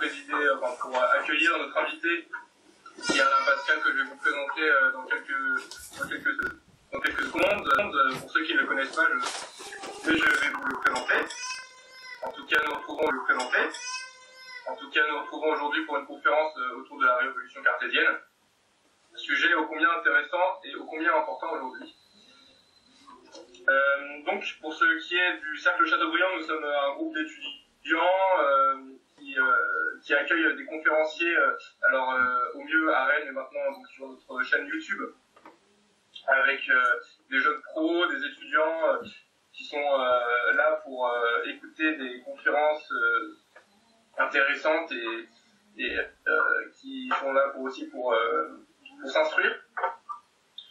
présider, pour accueillir notre invité, qui est Alain Pascal, que je vais vous présenter dans quelques secondes. Pour ceux qui ne le connaissent pas, je vais vous le présenter. En tout cas, nous nous retrouvons aujourd'hui pour une conférence autour de la révolution cartésienne. Sujet ô combien intéressant et ô combien important aujourd'hui. Donc, pour ce qui est du Cercle Chateaubriand, nous sommes un groupe d'étudiants qui accueille des conférenciers, au mieux à Rennes et maintenant donc, sur notre chaîne YouTube, avec des jeunes pros, des étudiants qui sont là pour écouter des conférences intéressantes et qui sont là aussi pour s'instruire.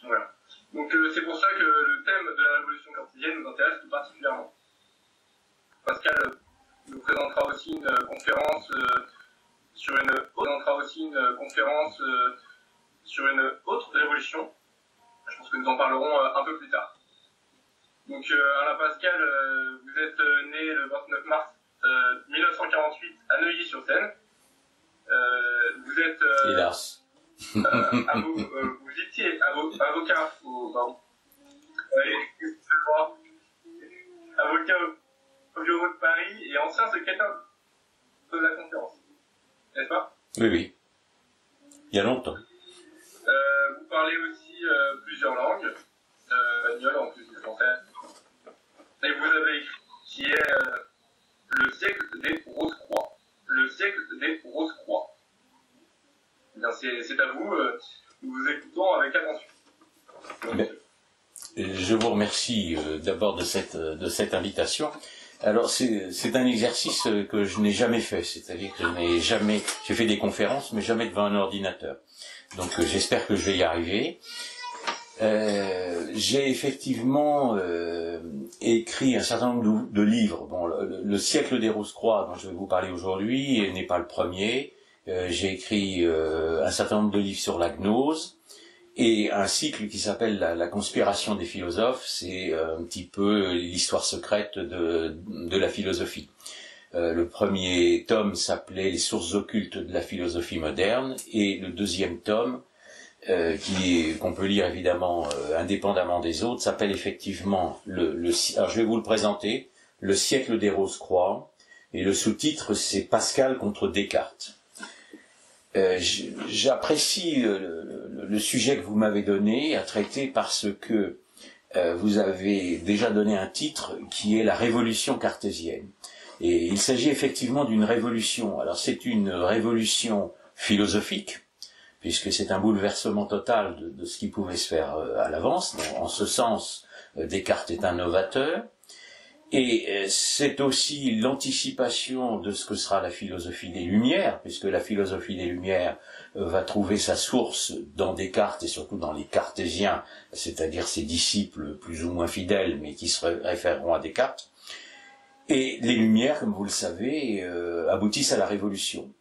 Voilà. Donc c'est pour ça que le thème de la révolution cartésienne nous intéresse tout particulièrement. Pascal nous présentera aussi une conférence sur une autre révolution. Je pense que nous en parlerons un peu plus tard. Donc Alain Pascal, vous êtes né le 29 mars 1948 à Neuilly-sur-Seine. Vous êtes hélas. Vous étiez avocat au barreau. Avocat au bureau de Paris et ancien secrétaire de la conférence. N'est-ce pas? Oui. Il y a longtemps. Vous parlez aussi plusieurs langues, espagnol en plus du français. Et vous avez écrit qui est le siècle des Rose-Croix. Le siècle des Rose-Croix. Eh bien, c'est à vous, nous vous écoutons avec attention. Je vous remercie d'abord de cette invitation. Alors c'est un exercice que je n'ai jamais fait, c'est-à-dire que j'ai fait des conférences, mais jamais devant un ordinateur. Donc j'espère que je vais y arriver. J'ai effectivement écrit un certain nombre de livres. Bon, le siècle des Rose-Croix dont je vais vous parler aujourd'hui n'est pas le premier. J'ai écrit un certain nombre de livres sur la gnose et un cycle qui s'appelle la conspiration des philosophes. C'est un petit peu l'histoire secrète de la philosophie. Le premier tome s'appelait Les sources occultes de la philosophie moderne et le deuxième tome, qu'on peut lire évidemment indépendamment des autres, s'appelle effectivement alors je vais vous le présenter, Le siècle des Rose-Croix, et le sous-titre c'est Pascal contre Descartes. J'apprécie le sujet que vous m'avez donné à traiter parce que vous avez déjà donné un titre qui est la révolution cartésienne. Et il s'agit effectivement d'une révolution. Alors c'est une révolution philosophique, puisque c'est un bouleversement total de ce qui pouvait se faire à l'avance. En ce sens, Descartes est un novateur. Et c'est aussi l'anticipation de ce que sera la philosophie des Lumières, puisque la philosophie des Lumières va trouver sa source dans Descartes et surtout dans les cartésiens, c'est-à-dire ses disciples plus ou moins fidèles, mais qui se référeront à Descartes. Et les Lumières, comme vous le savez, aboutissent à la Révolution.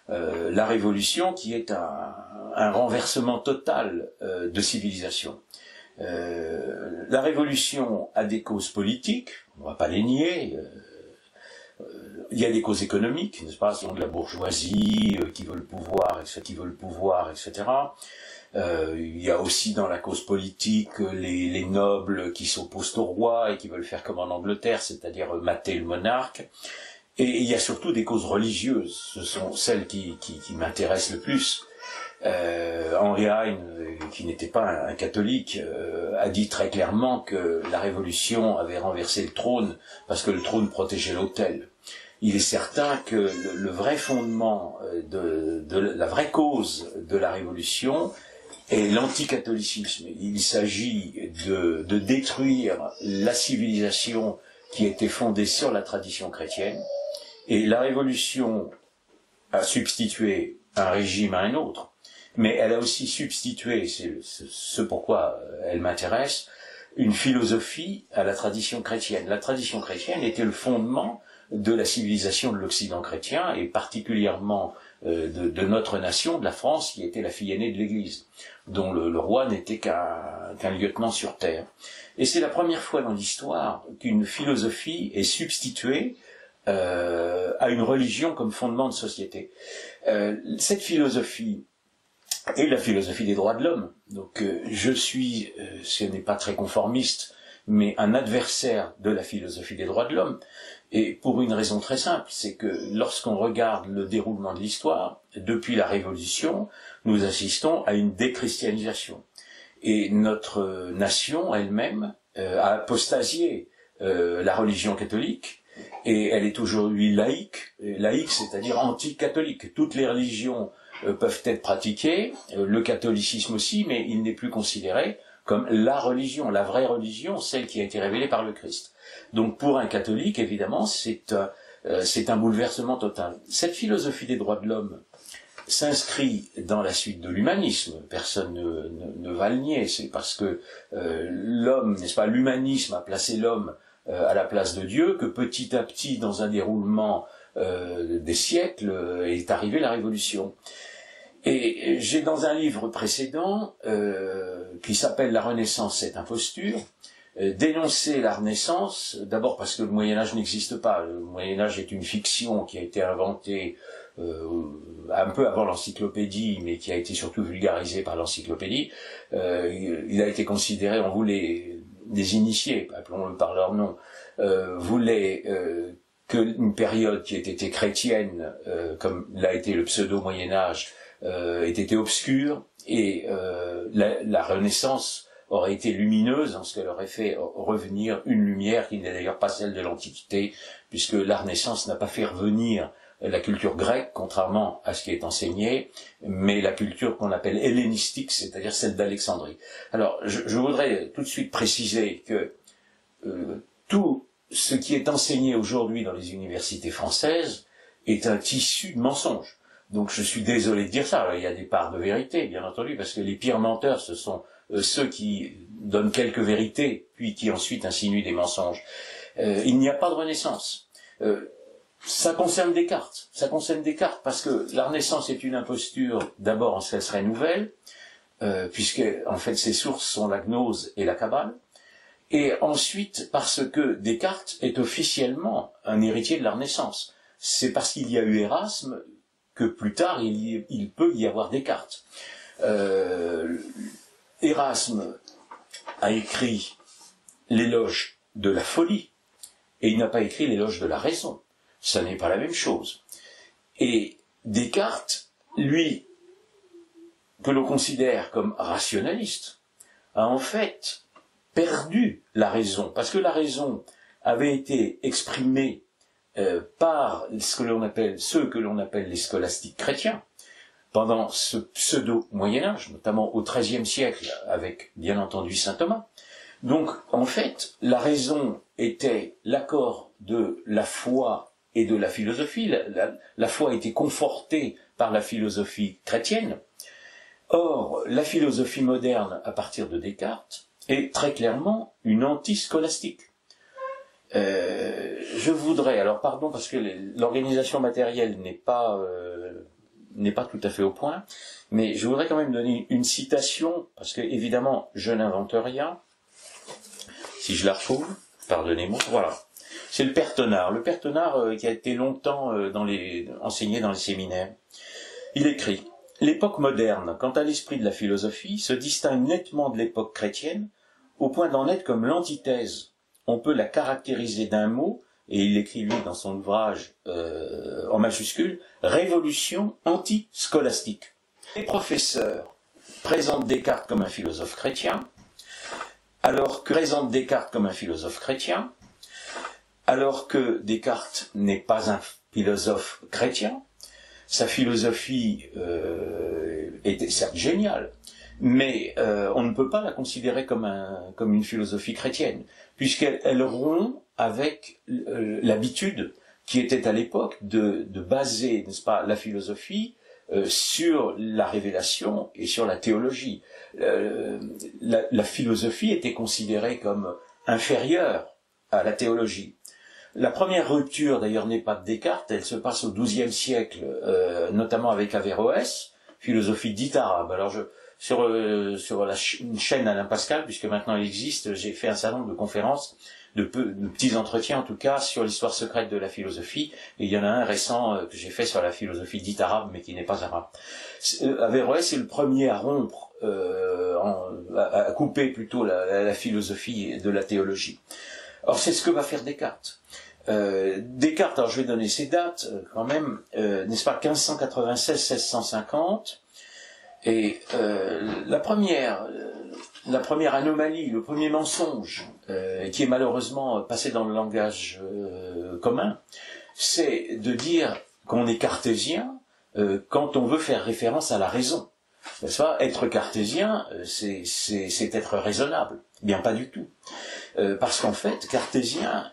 La Révolution qui est un renversement total de civilisation. La Révolution a des causes politiques, on ne va pas les nier. Il y a des causes économiques, n'est-ce pas, de la bourgeoisie qui veut le pouvoir, etc. Il y a aussi dans la cause politique les nobles qui s'opposent au roi et qui veulent faire comme en Angleterre, c'est-à-dire mater le monarque. Et il y a surtout des causes religieuses, ce sont celles qui m'intéressent le plus. Henri Heine, qui n'était pas un catholique, a dit très clairement que la Révolution avait renversé le trône parce que le trône protégeait l'autel. Il est certain que le vrai fondement la vraie cause de la Révolution est l'anticatholicisme. Il s'agit de détruire la civilisation qui était fondée sur la tradition chrétienne, et la Révolution a substitué un régime à un autre. Mais elle a aussi substitué, c'est ce pourquoi elle m'intéresse, une philosophie à la tradition chrétienne. La tradition chrétienne était le fondement de la civilisation de l'Occident chrétien, et particulièrement de notre nation, de la France, qui était la fille aînée de l'Église, dont le roi n'était qu'un lieutenant sur terre. Et c'est la première fois dans l'histoire qu'une philosophie est substituée à une religion comme fondement de société. Cette philosophie est la philosophie des droits de l'homme. Donc je suis, ce n'est pas très conformiste, mais un adversaire de la philosophie des droits de l'homme. Et pour une raison très simple, c'est que lorsqu'on regarde le déroulement de l'histoire, depuis la Révolution, nous assistons à une déchristianisation. Et notre nation elle-même a apostasié la religion catholique, et elle est aujourd'hui laïque, c'est-à-dire anti-catholique. Toutes les religions peuvent être pratiquées, le catholicisme aussi, mais il n'est plus considéré comme la religion, la vraie religion, celle qui a été révélée par le Christ. Donc pour un catholique, évidemment, c'est un bouleversement total. Cette philosophie des droits de l'homme s'inscrit dans la suite de l'humanisme. Personne ne va le nier. C'est parce que l'homme, n'est-ce pas, l'humanisme a placé l'homme à la place de Dieu que petit à petit, dans un déroulement des siècles, est arrivée la Révolution. Et j'ai dans un livre précédent qui s'appelle La Renaissance, cette imposture, dénoncer la Renaissance, d'abord parce que le Moyen-Âge n'existe pas. Le Moyen-Âge est une fiction qui a été inventée un peu avant l'encyclopédie, mais qui a été surtout vulgarisée par l'encyclopédie. Il a été considéré, on voulait, des initiés, appelons-le par leur nom, voulaient qu'une période qui ait été chrétienne, comme l'a été le pseudo-Moyen-Âge, ait été obscure, et la Renaissance aurait été lumineuse en ce qu'elle aurait fait revenir une lumière qui n'est d'ailleurs pas celle de l'Antiquité, puisque la Renaissance n'a pas fait revenir la culture grecque, contrairement à ce qui est enseigné, mais la culture qu'on appelle hellénistique, c'est-à-dire celle d'Alexandrie. Alors, je voudrais tout de suite préciser que tout ce qui est enseigné aujourd'hui dans les universités françaises est un tissu de mensonges. Donc je suis désolé de dire ça. Alors, il y a des parts de vérité, bien entendu, parce que les pires menteurs, ce sont ceux qui donnent quelques vérités, puis qui ensuite insinuent des mensonges. Il n'y a pas de Renaissance. Ça concerne Descartes. Ça concerne Descartes parce que la Renaissance est une imposture, d'abord en ce qu'elle serait nouvelle, puisque en fait ses sources sont la gnose et la Kabbale, et ensuite parce que Descartes est officiellement un héritier de la Renaissance. C'est parce qu'il y a eu Erasme que plus tard il peut y avoir Descartes. Erasme a écrit l'éloge de la folie, et il n'a pas écrit l'éloge de la raison. Ça n'est pas la même chose. Et Descartes, lui, que l'on considère comme rationaliste, a en fait perdu la raison, parce que la raison avait été exprimée par ceux que l'on appelle les scolastiques chrétiens, pendant ce pseudo-Moyen-Âge, notamment au XIIIe siècle, avec bien entendu saint Thomas. Donc, en fait, la raison était l'accord de la foi et de la philosophie. La foi était confortée par la philosophie chrétienne. Or, la philosophie moderne, à partir de Descartes, est très clairement une anti-scolastique. Je voudrais, alors pardon parce que l'organisation matérielle n'est pas tout à fait au point, mais je voudrais quand même donner une citation, parce que évidemment je n'invente rien. Si je la retrouve, pardonnez-moi, voilà. C'est le Père Tonard. Le Père Tonard qui a été longtemps enseigné dans les séminaires. Il écrit « L'époque moderne, quant à l'esprit de la philosophie, se distingue nettement de l'époque chrétienne, au point d'en être comme l'antithèse. On peut la caractériser d'un mot, et il écrit lui dans son ouvrage en majuscule, « Révolution anti-scolastique ». Les professeurs présentent Descartes comme un philosophe chrétien, alors que Descartes n'est pas un philosophe chrétien. Sa philosophie était certes géniale, mais on ne peut pas la considérer comme une philosophie chrétienne, puisqu'elle rompt avec l'habitude qui était à l'époque de baser, n'est-ce pas, la philosophie sur la révélation et sur la théologie. La philosophie était considérée comme inférieure à la théologie. La première rupture, d'ailleurs, n'est pas de Descartes, elle se passe au XIIe siècle, notamment avec Averroès, philosophie dite arabe. Alors, sur la chaîne Alain Pascal, puisque maintenant elle existe, j'ai fait un certain nombre de conférences de petits entretiens en tout cas sur l'histoire secrète de la philosophie, et il y en a un récent que j'ai fait sur la philosophie dite arabe mais qui n'est pas arabe. Averroès est le premier à rompre, à couper plutôt la philosophie de la théologie. Or c'est ce que va faire Descartes. Descartes, alors je vais donner ses dates quand même, n'est-ce pas, 1596-1650, et la première anomalie, le premier mensonge qui est malheureusement passé dans le langage commun, c'est de dire qu'on est cartésien quand on veut faire référence à la raison. N'est-ce pas? Être cartésien, c'est être raisonnable. Bien pas du tout. Parce qu'en fait, cartésien,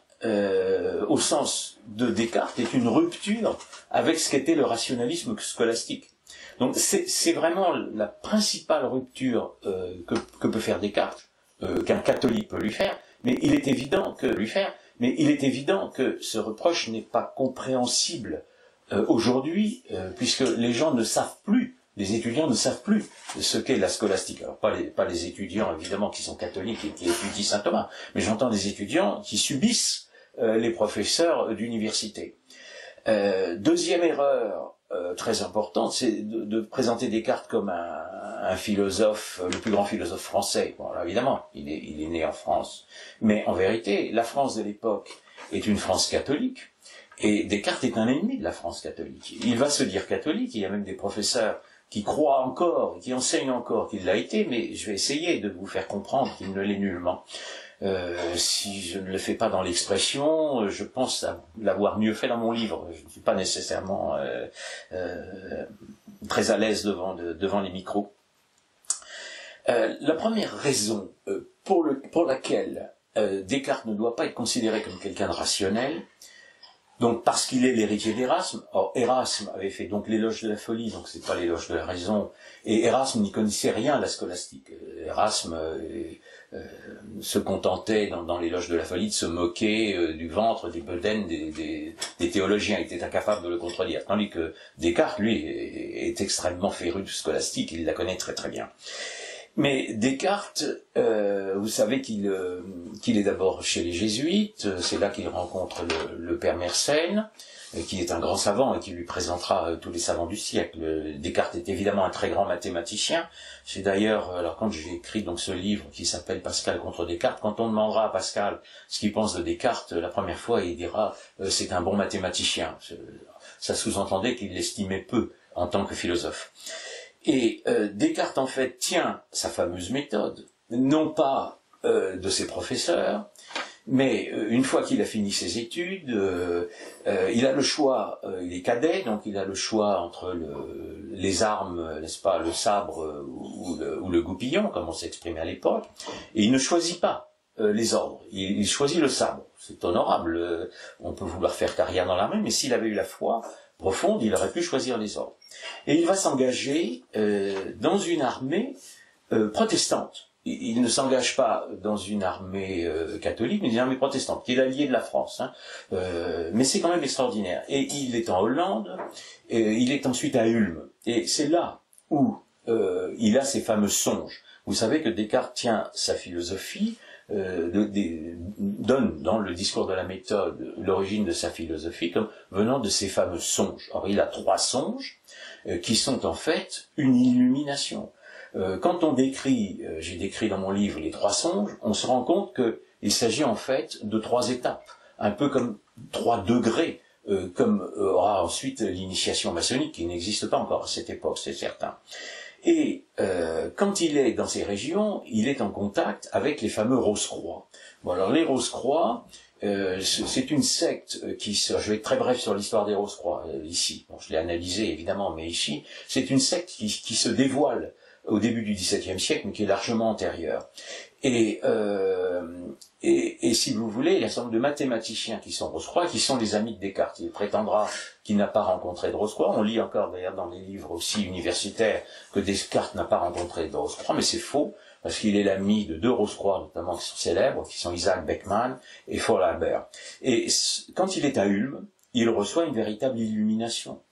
au sens de Descartes, est une rupture avec ce qu'était le rationalisme scolastique. Donc c'est vraiment la principale rupture que peut faire Descartes, qu'un catholique peut lui faire, mais il est évident que ce reproche n'est pas compréhensible aujourd'hui, puisque les gens ne savent plus, les étudiants ne savent plus ce qu'est la scolastique. Alors pas les étudiants évidemment qui sont catholiques et qui étudient saint Thomas, mais j'entends des étudiants qui subissent les professeurs d'université. Deuxième erreur très importante, c'est de présenter Descartes comme un philosophe, le plus grand philosophe français. Bon, alors, évidemment, il est né en France, mais en vérité, la France de l'époque est une France catholique, et Descartes est un ennemi de la France catholique. Il va se dire catholique, il y a même des professeurs qui croient encore, qui enseignent encore qu'il l'a été, mais je vais essayer de vous faire comprendre qu'il ne l'est nullement. Si je ne le fais pas dans l'expression, je pense l'avoir mieux fait dans mon livre. Je ne suis pas nécessairement très à l'aise devant les micros. La première raison pour laquelle Descartes ne doit pas être considéré comme quelqu'un de rationnel, donc parce qu'il est l'héritier d'Érasme. Or Érasme avait fait donc l'éloge de la folie, donc c'est pas l'éloge de la raison, et Érasme n'y connaissait rien à la scolastique. Érasme se contentait dans l'éloge de la folie de se moquer du ventre, des bedaines des théologiens. Il était incapable de le contredire, tandis que Descartes, lui, est extrêmement féru de scolastique, il la connaît très très bien. Mais Descartes, vous savez qu'il est d'abord chez les jésuites, c'est là qu'il rencontre le père Mersenne, qui est un grand savant et qui lui présentera tous les savants du siècle. Descartes est évidemment un très grand mathématicien. C'est d'ailleurs, alors quand j'ai écrit donc ce livre qui s'appelle Pascal contre Descartes, quand on demandera à Pascal ce qu'il pense de Descartes, la première fois il dira c'est un bon mathématicien. Ça sous-entendait qu'il l'estimait peu en tant que philosophe. Et Descartes en fait tient sa fameuse méthode, non pas de ses professeurs, mais une fois qu'il a fini ses études, il a le choix, il est cadet, donc il a le choix entre les armes, n'est-ce pas, le sabre ou le goupillon, comme on s'exprimait à l'époque, et il ne choisit pas les ordres, il choisit le sabre. C'est honorable, on peut vouloir faire carrière dans l'armée, mais s'il avait eu la foi profonde, il aurait pu choisir les ordres. Et il va s'engager dans une armée protestante. Il ne s'engage pas dans une armée catholique, mais une armée protestante, qui est l'allié de la France. Mais c'est quand même extraordinaire. Et il est en Hollande, et il est ensuite à Ulm. Et c'est là où il a ses fameux songes. Vous savez que Descartes tient sa philosophie, donne dans le discours de la méthode l'origine de sa philosophie comme venant de ses fameux songes. Or, il a 3 songes qui sont en fait une illumination. Quand on décrit, j'ai décrit dans mon livre les 3 songes, on se rend compte qu'il s'agit en fait de 3 étapes, un peu comme 3 degrés, comme aura ensuite l'initiation maçonnique qui n'existe pas encore à cette époque, c'est certain. Et quand il est dans ces régions, il est en contact avec les fameux Rose-Croix. Bon, alors les Rose-Croix, c'est une secte je vais être très bref sur l'histoire des Rose-Croix ici. Bon, je l'ai analysé évidemment, mais ici, c'est une secte qui se dévoile au début du XVIIe siècle, mais qui est largement antérieure. Et si vous voulez, il y a un certain nombre de mathématiciens qui sont Rose-Croix, qui sont les amis de Descartes. Il prétendra qu'il n'a pas rencontré de Rose-Croix. On lit encore d'ailleurs dans les livres aussi universitaires que Descartes n'a pas rencontré de Rose-Croix, mais c'est faux, parce qu'il est l'ami de 2 Rose-Croix, notamment qui sont célèbres, qui sont Isaac Beckmann et Faughalbert. Et quand il est à Ulm, il reçoit une véritable illumination.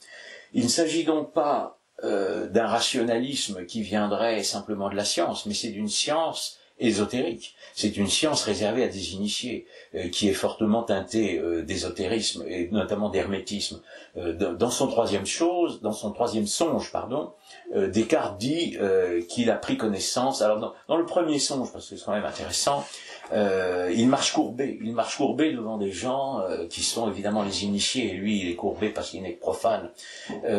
Il ne s'agit donc pas d'un rationalisme qui viendrait simplement de la science, mais c'est d'une science ésotérique. C'est une science réservée à des initiés, qui est fortement teintée d'ésotérisme et notamment d'hermétisme. Dans son troisième songe, Descartes dit qu'il a pris connaissance. Alors dans le premier songe, parce que c'est quand même intéressant, il marche courbé devant des gens qui sont évidemment les initiés, et lui il est courbé parce qu'il n'est que profane.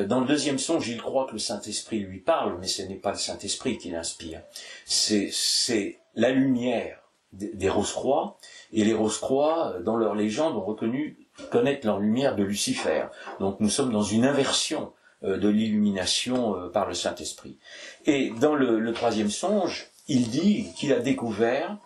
Dans le deuxième songe, il croit que le Saint-Esprit lui parle, mais ce n'est pas le Saint-Esprit qui l'inspire. C'est la lumière des Rose-Croix, et les Rose-Croix, dans leur légende, connaissent leur lumière de Lucifer. Donc nous sommes dans une inversion de l'illumination par le Saint-Esprit. Et dans le troisième songe, il dit qu'il a découvert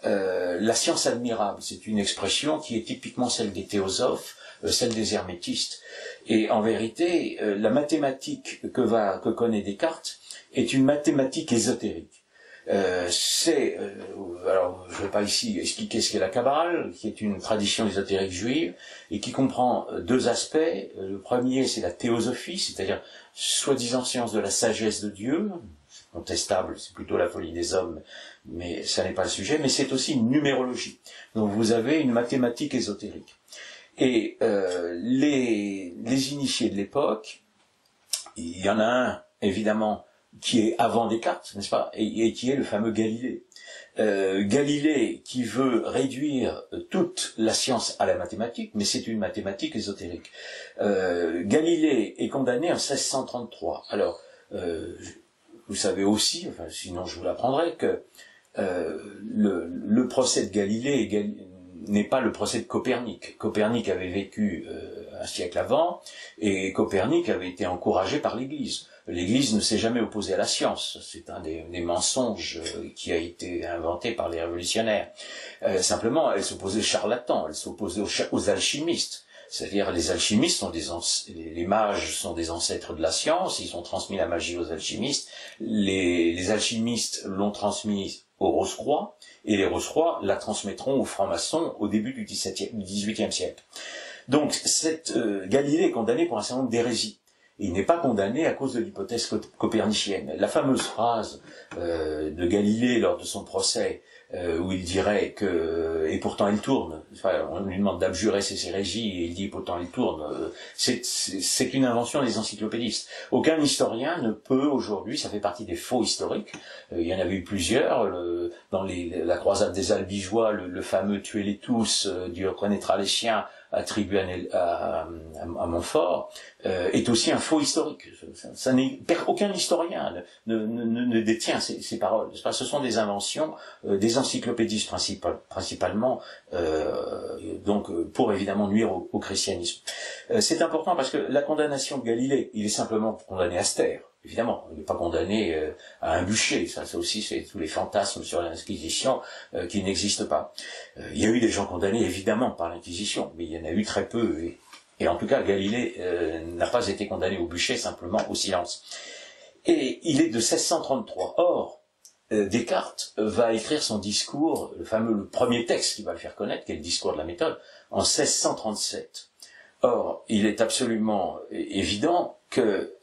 la science admirable. C'est une expression qui est typiquement celle des théosophes, celle des hermétistes. Et en vérité, la mathématique que connaît Descartes est une mathématique ésotérique. Alors, je ne vais pas ici expliquer ce qu'est la Kabbale, qui est une tradition ésotérique juive, et qui comprend deux aspects. Le premier, c'est la théosophie, c'est-à-dire soi-disant science de la sagesse de Dieu. C'est contestable, c'est plutôt la folie des hommes, mais ça n'est pas le sujet. Mais c'est aussi une numérologie. Donc vous avez une mathématique ésotérique. Et les initiés de l'époque, il y en a un, évidemment, qui est avant Descartes, n'est-ce pas, et qui est le fameux Galilée. Galilée qui veut réduire toute la science à la mathématique, mais c'est une mathématique ésotérique. Galilée est condamné en 1633. Alors, vous savez aussi, enfin, sinon je vous l'apprendrai, que le procès de Galilée n'est pas le procès de Copernic. Copernic avait vécu un siècle avant, et Copernic avait été encouragé par l'Église. L'Église ne s'est jamais opposée à la science. C'est un des mensonges qui a été inventé par les révolutionnaires. Simplement, elle s'opposait aux charlatans, elle s'opposait aux alchimistes. C'est-à-dire, les alchimistes les mages sont des ancêtres de la science, ils ont transmis la magie aux alchimistes. Les alchimistes l'ont transmise aux Rose-Croix, et les Rose-Croix la transmettront aux francs-maçons au début du XVIIIe siècle. Donc, Galilée est condamné pour un certain nombre d'hérésies. Il n'est pas condamné à cause de l'hypothèse copernicienne. La fameuse phrase de Galilée lors de son procès, où il dirait que et pourtant il tourne. Enfin, on lui demande d'abjurer ses hérésies et il dit pourtant il tourne. C'est une invention des encyclopédistes. Aucun historien ne peut aujourd'hui, ça fait partie des faux historiques. Il y en avait eu plusieurs. Dans la croisade des Albigeois, le fameux tuez-les tous, Dieu reconnaîtra les chiens, attribué à Montfort, est aussi un faux historique. Aucun historien ne détient ces paroles. Ce sont des inventions des encyclopédistes principalement, donc pour évidemment nuire au christianisme. C'est important parce que la condamnation de Galilée, il est simplement condamné à se taire. Évidemment, il n'est pas condamné à un bûcher. Ça aussi, c'est tous les fantasmes sur l'Inquisition qui n'existent pas. Il y a eu des gens condamnés, évidemment, par l'Inquisition, mais il y en a eu très peu. Et en tout cas, Galilée n'a pas été condamné au bûcher, simplement au silence. Et il est de 1633. Or, Descartes va écrire son discours, le premier texte qui va le faire connaître, qui est le discours de la méthode, en 1637. Or, il est absolument évident que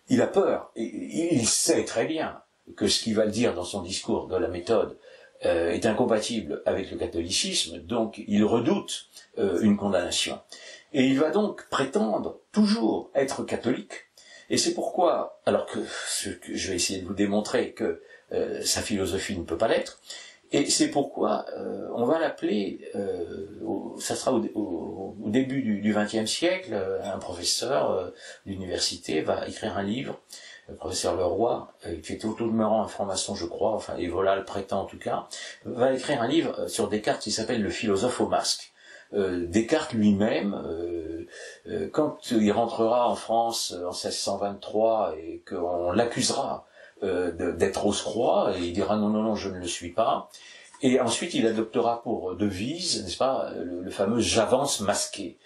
il a peur, il sait très bien que ce qu'il va dire dans son discours de la méthode est incompatible avec le catholicisme, donc il redoute une condamnation. Et il va donc prétendre toujours être catholique, et c'est pourquoi, alors que je vais essayer de vous démontrer que sa philosophie ne peut pas l'être, et c'est pourquoi on va l'appeler, ça sera au début du XXe siècle, un professeur d'université va écrire un livre, le professeur Leroy, qui était au demeurant un franc-maçon, je crois, enfin, et voilà le prétend en tout cas, va écrire un livre sur Descartes qui s'appelle Le philosophe au masque. Descartes lui-même, quand il rentrera en France en 1623 et qu'on l'accusera d'être Rose-Croix, et il dira non, je ne le suis pas. Et ensuite, il adoptera pour devise, n'est-ce pas, le fameux « j'avance masqué ».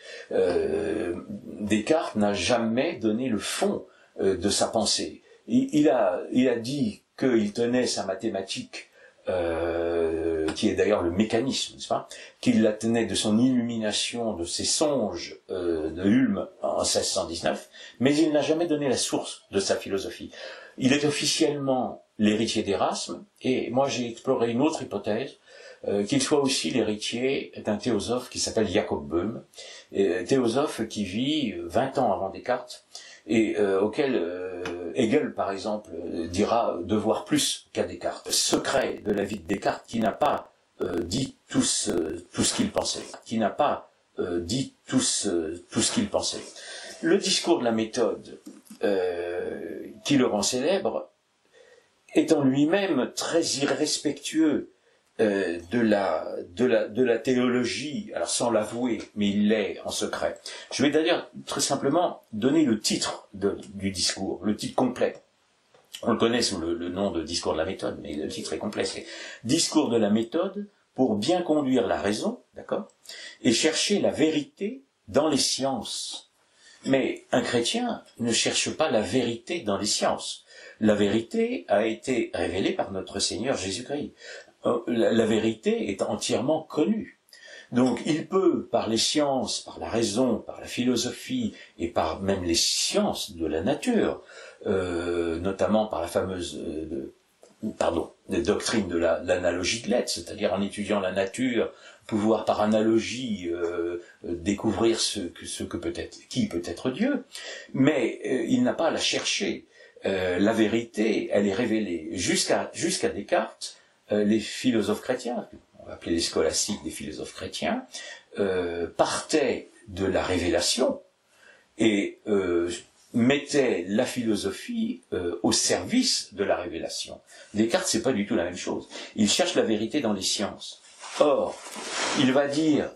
Descartes n'a jamais donné le fond de sa pensée. Il a dit qu'il tenait sa mathématique, qui est d'ailleurs le mécanisme, n'est-ce pas, qu'il la tenait de son illumination, de ses songes de Hulme en 1619, mais il n'a jamais donné la source de sa philosophie. Il est officiellement l'héritier d'Erasme, et moi j'ai exploré une autre hypothèse, qu'il soit aussi l'héritier d'un théosophe qui s'appelle Jacob Böhm, théosophe qui vit 20 ans avant Descartes, et auquel Hegel, par exemple, dira devoir plus qu'à Descartes. Secret de la vie de Descartes qui n'a pas dit tout ce qu'il pensait, qui n'a pas dit tout ce qu'il pensait. Le discours de la méthode qui le rend célèbre est en lui-même très irrespectueux de la théologie, alors sans l'avouer, mais il l'est en secret. Je vais d'ailleurs très simplement donner le titre du discours, le titre complet. On le connaît sous le nom de discours de la méthode, mais le titre est complet, c'est Discours de la méthode pour bien conduire la raison, d'accord, et chercher la vérité dans les sciences. Mais un chrétien ne cherche pas la vérité dans les sciences. La vérité a été révélée par notre Seigneur Jésus-Christ. La vérité est entièrement connue. Donc il peut, par les sciences, par la raison, par la philosophie et par même les sciences de la nature, notamment par la fameuse doctrine de l'analogie de l'être, c'est-à-dire en étudiant la nature, pouvoir par analogie découvrir qui peut être Dieu, mais il n'a pas à la chercher. La vérité, elle est révélée jusqu'à Descartes. Les philosophes chrétiens, on va appeler les scolastiques des philosophes chrétiens, partaient de la révélation et mettaient la philosophie au service de la révélation. Descartes, c'est pas du tout la même chose. Il cherche la vérité dans les sciences. Or, il va dire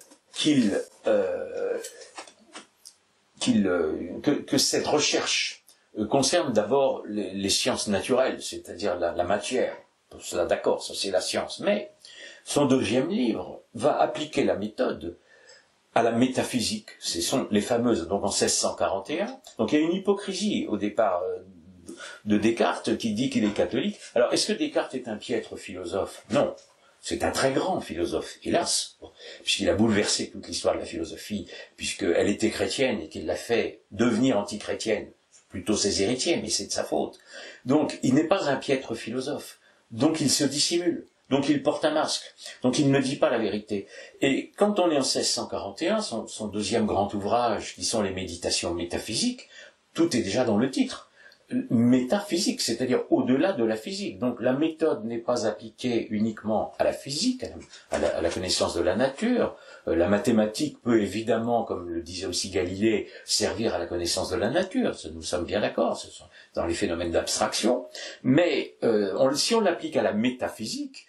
que cette recherche concerne d'abord les sciences naturelles, c'est-à-dire la matière. Cela, d'accord, ça c'est la science. Mais son deuxième livre va appliquer la méthode à la métaphysique. Ce sont les fameuses, donc en 1641. Donc il y a une hypocrisie au départ de Descartes qui dit qu'il est catholique. Alors est-ce que Descartes est un piètre philosophe? Non. C'est un très grand philosophe, hélas, puisqu'il a bouleversé toute l'histoire de la philosophie, puisqu'elle était chrétienne et qu'il l'a fait devenir antichrétienne. Plutôt ses héritiers, mais c'est de sa faute. Donc il n'est pas un piètre philosophe. Donc il se dissimule, donc il porte un masque, donc il ne dit pas la vérité. Et quand on est en 1641, son deuxième grand ouvrage, qui sont les méditations métaphysiques, tout est déjà dans le titre. Métaphysique, c'est-à-dire au-delà de la physique. Donc la méthode n'est pas appliquée uniquement à la physique, à la connaissance de la nature. La mathématique peut évidemment, comme le disait aussi Galilée, servir à la connaissance de la nature. Nous sommes bien d'accord, ce sont dans les phénomènes d'abstraction. Mais si on l'applique à la métaphysique,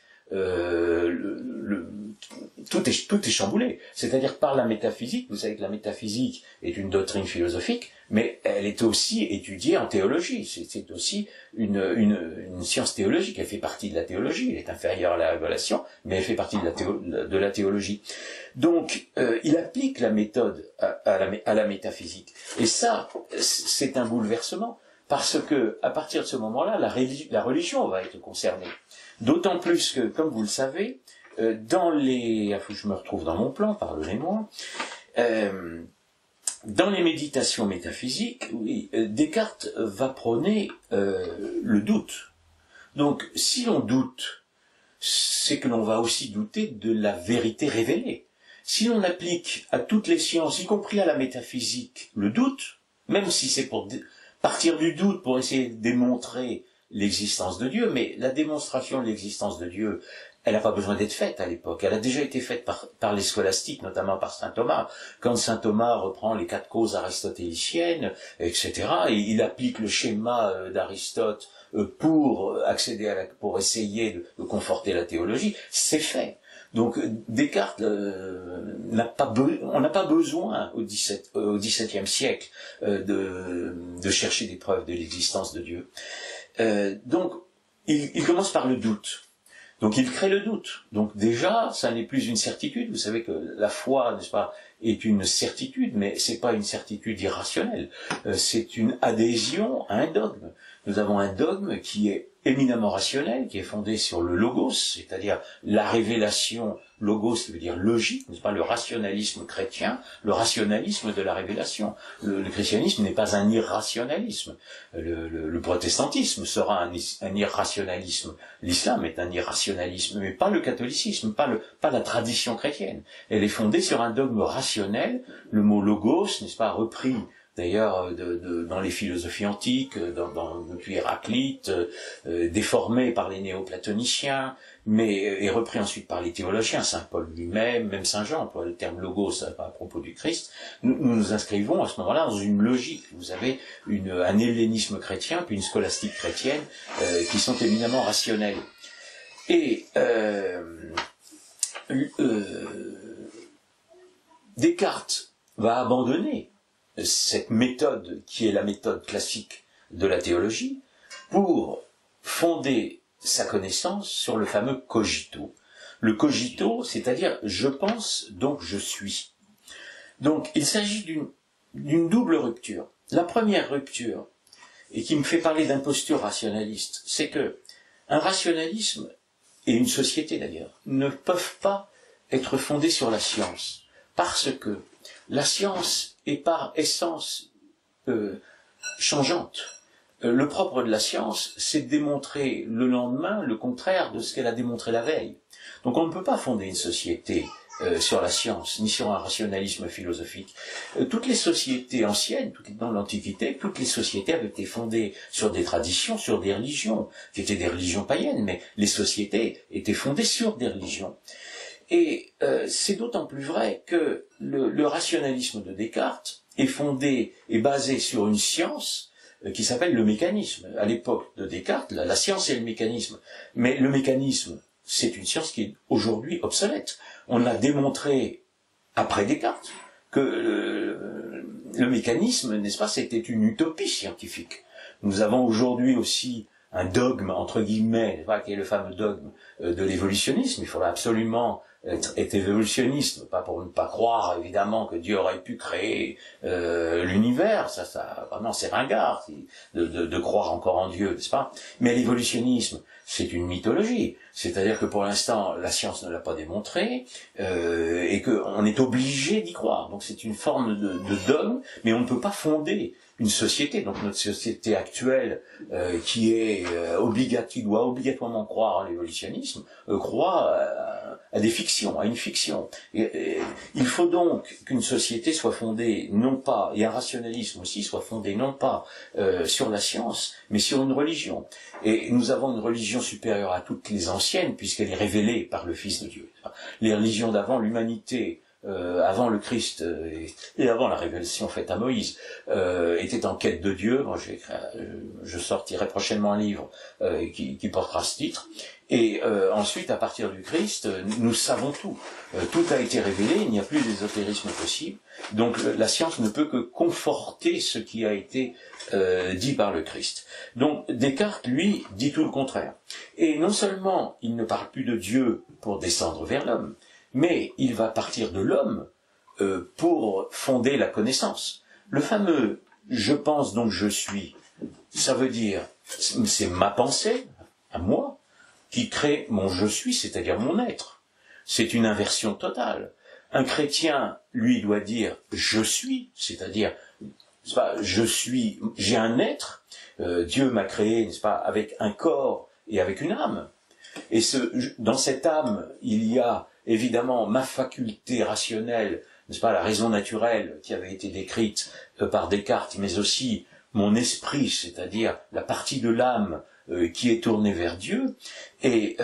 tout est chamboulé. C'est-à-dire par la métaphysique, vous savez que la métaphysique est une doctrine philosophique, mais elle est aussi étudiée en théologie. C'est aussi une science théologique. Elle fait partie de la théologie. Elle est inférieure à la révélation, mais elle fait partie de la théologie. Donc, il applique la méthode à la métaphysique. Et ça, c'est un bouleversement, parce que à partir de ce moment-là, la religion va être concernée. D'autant plus que, comme vous le savez, je me retrouve dans mon plan, pardonnez-moi, dans les méditations métaphysiques, oui, Descartes va prôner le doute. Donc, si l'on doute, c'est que l'on va aussi douter de la vérité révélée. Si l'on applique à toutes les sciences, y compris à la métaphysique, le doute, même si c'est pour partir du doute pour essayer de démontrer l'existence de Dieu, mais la démonstration de l'existence de Dieu, elle n'a pas besoin d'être faite à l'époque. Elle a déjà été faite par les scolastiques, notamment par saint Thomas. Quand saint Thomas reprend les 4 causes aristotéliciennes, etc., et il applique le schéma d'Aristote pour pour essayer de conforter la théologie, c'est fait. Donc Descartes, on n'a pas besoin au XVIIe siècle de chercher des preuves de l'existence de Dieu. Donc il commence par le doute. Donc il crée le doute. Donc déjà, ça n'est plus une certitude. Vous savez que la foi, n'est-ce pas, est une certitude, mais c'est pas une certitude irrationnelle. C'est une adhésion à un dogme. Nous avons un dogme qui est éminemment rationnel, qui est fondé sur le logos, c'est-à-dire la révélation, logos qui veut dire logique, n'est-ce pas, le rationalisme chrétien, le rationalisme de la révélation. Le christianisme n'est pas un irrationalisme. Le protestantisme sera un irrationalisme. L'islam est un irrationalisme, mais pas le catholicisme, pas la tradition chrétienne. Elle est fondée sur un dogme rationnel, le mot logos, n'est-ce pas, repris d'ailleurs dans les philosophies antiques, depuis Héraclite, déformé par les néoplatoniciens, mais est repris ensuite par les théologiens, Saint Paul lui-même, même Saint Jean emploie le terme logos à propos du Christ. Nous nous inscrivons à ce moment-là dans une logique. Vous avez un hellénisme chrétien, puis une scolastique chrétienne, qui sont éminemment rationnels. Et Descartes va abandonner cette méthode qui est la méthode classique de la théologie pour fonder sa connaissance sur le fameux cogito. Le cogito, c'est-à-dire je pense, donc je suis. Donc il s'agit d'une double rupture. La première rupture, et qui me fait parler d'imposture rationaliste, c'est que un rationalisme, et une société d'ailleurs, ne peuvent pas être fondés sur la science, parce que la science est par essence changeante. Le propre de la science, c'est de démontrer le lendemain le contraire de ce qu'elle a démontré la veille. Donc on ne peut pas fonder une société sur la science, ni sur un rationalisme philosophique. Toutes les sociétés anciennes, dans l'Antiquité, toutes les sociétés avaient été fondées sur des traditions, sur des religions, qui étaient des religions païennes, mais les sociétés étaient fondées sur des religions. Et c'est d'autant plus vrai que le rationalisme de Descartes est fondé et basé sur une science qui s'appelle le mécanisme. À l'époque de Descartes, la science est le mécanisme. Mais le mécanisme, c'est une science qui est aujourd'hui obsolète. On a démontré, après Descartes, que le mécanisme, n'est-ce pas, c'était une utopie scientifique. Nous avons aujourd'hui aussi un dogme, entre guillemets, qui est le fameux dogme de l'évolutionnisme. Il faudra absolument être évolutionniste, pas pour ne pas croire évidemment que Dieu aurait pu créer l'univers, ça vraiment c'est ringard de croire encore en Dieu, n'est-ce pas? Mais l'évolutionnisme, c'est une mythologie, c'est-à-dire que pour l'instant la science ne l'a pas démontré et qu'on est obligé d'y croire. Donc c'est une forme de dogme, mais on ne peut pas fonder une société, donc notre société actuelle qui doit obligatoirement croire en l'évolutionnisme, croit à des fictions, à une fiction. Il faut donc qu'une société soit fondée non pas, et un rationalisme aussi soit fondé non pas sur la science, mais sur une religion. Et nous avons une religion supérieure à toutes les anciennes, puisqu'elle est révélée par le Fils de Dieu. Les religions d'avant, l'humanité, avant le Christ et avant la révélation faite à Moïse, était en quête de Dieu. Bon, je sortirai prochainement un livre qui portera ce titre. Et ensuite, à partir du Christ, nous savons tout. Tout a été révélé, il n'y a plus d'ésotérisme possible. Donc la science ne peut que conforter ce qui a été dit par le Christ. Donc Descartes, lui, dit tout le contraire. Et non seulement il ne parle plus de Dieu pour descendre vers l'homme, mais il va partir de l'homme pour fonder la connaissance. Le fameux « je pense donc je suis », ça veut dire, c'est ma pensée, à moi, qui crée mon « je suis », c'est-à-dire mon être. C'est une inversion totale. Un chrétien, lui, doit dire « je suis », c'est-à-dire « je suis, j'ai un être, Dieu m'a créé, n'est-ce pas, avec un corps et avec une âme. Et dans cette âme, il y a évidemment ma faculté rationnelle, n'est-ce pas, la raison naturelle qui avait été décrite par Descartes, mais aussi mon esprit, c'est-à-dire la partie de l'âme qui est tournée vers Dieu, et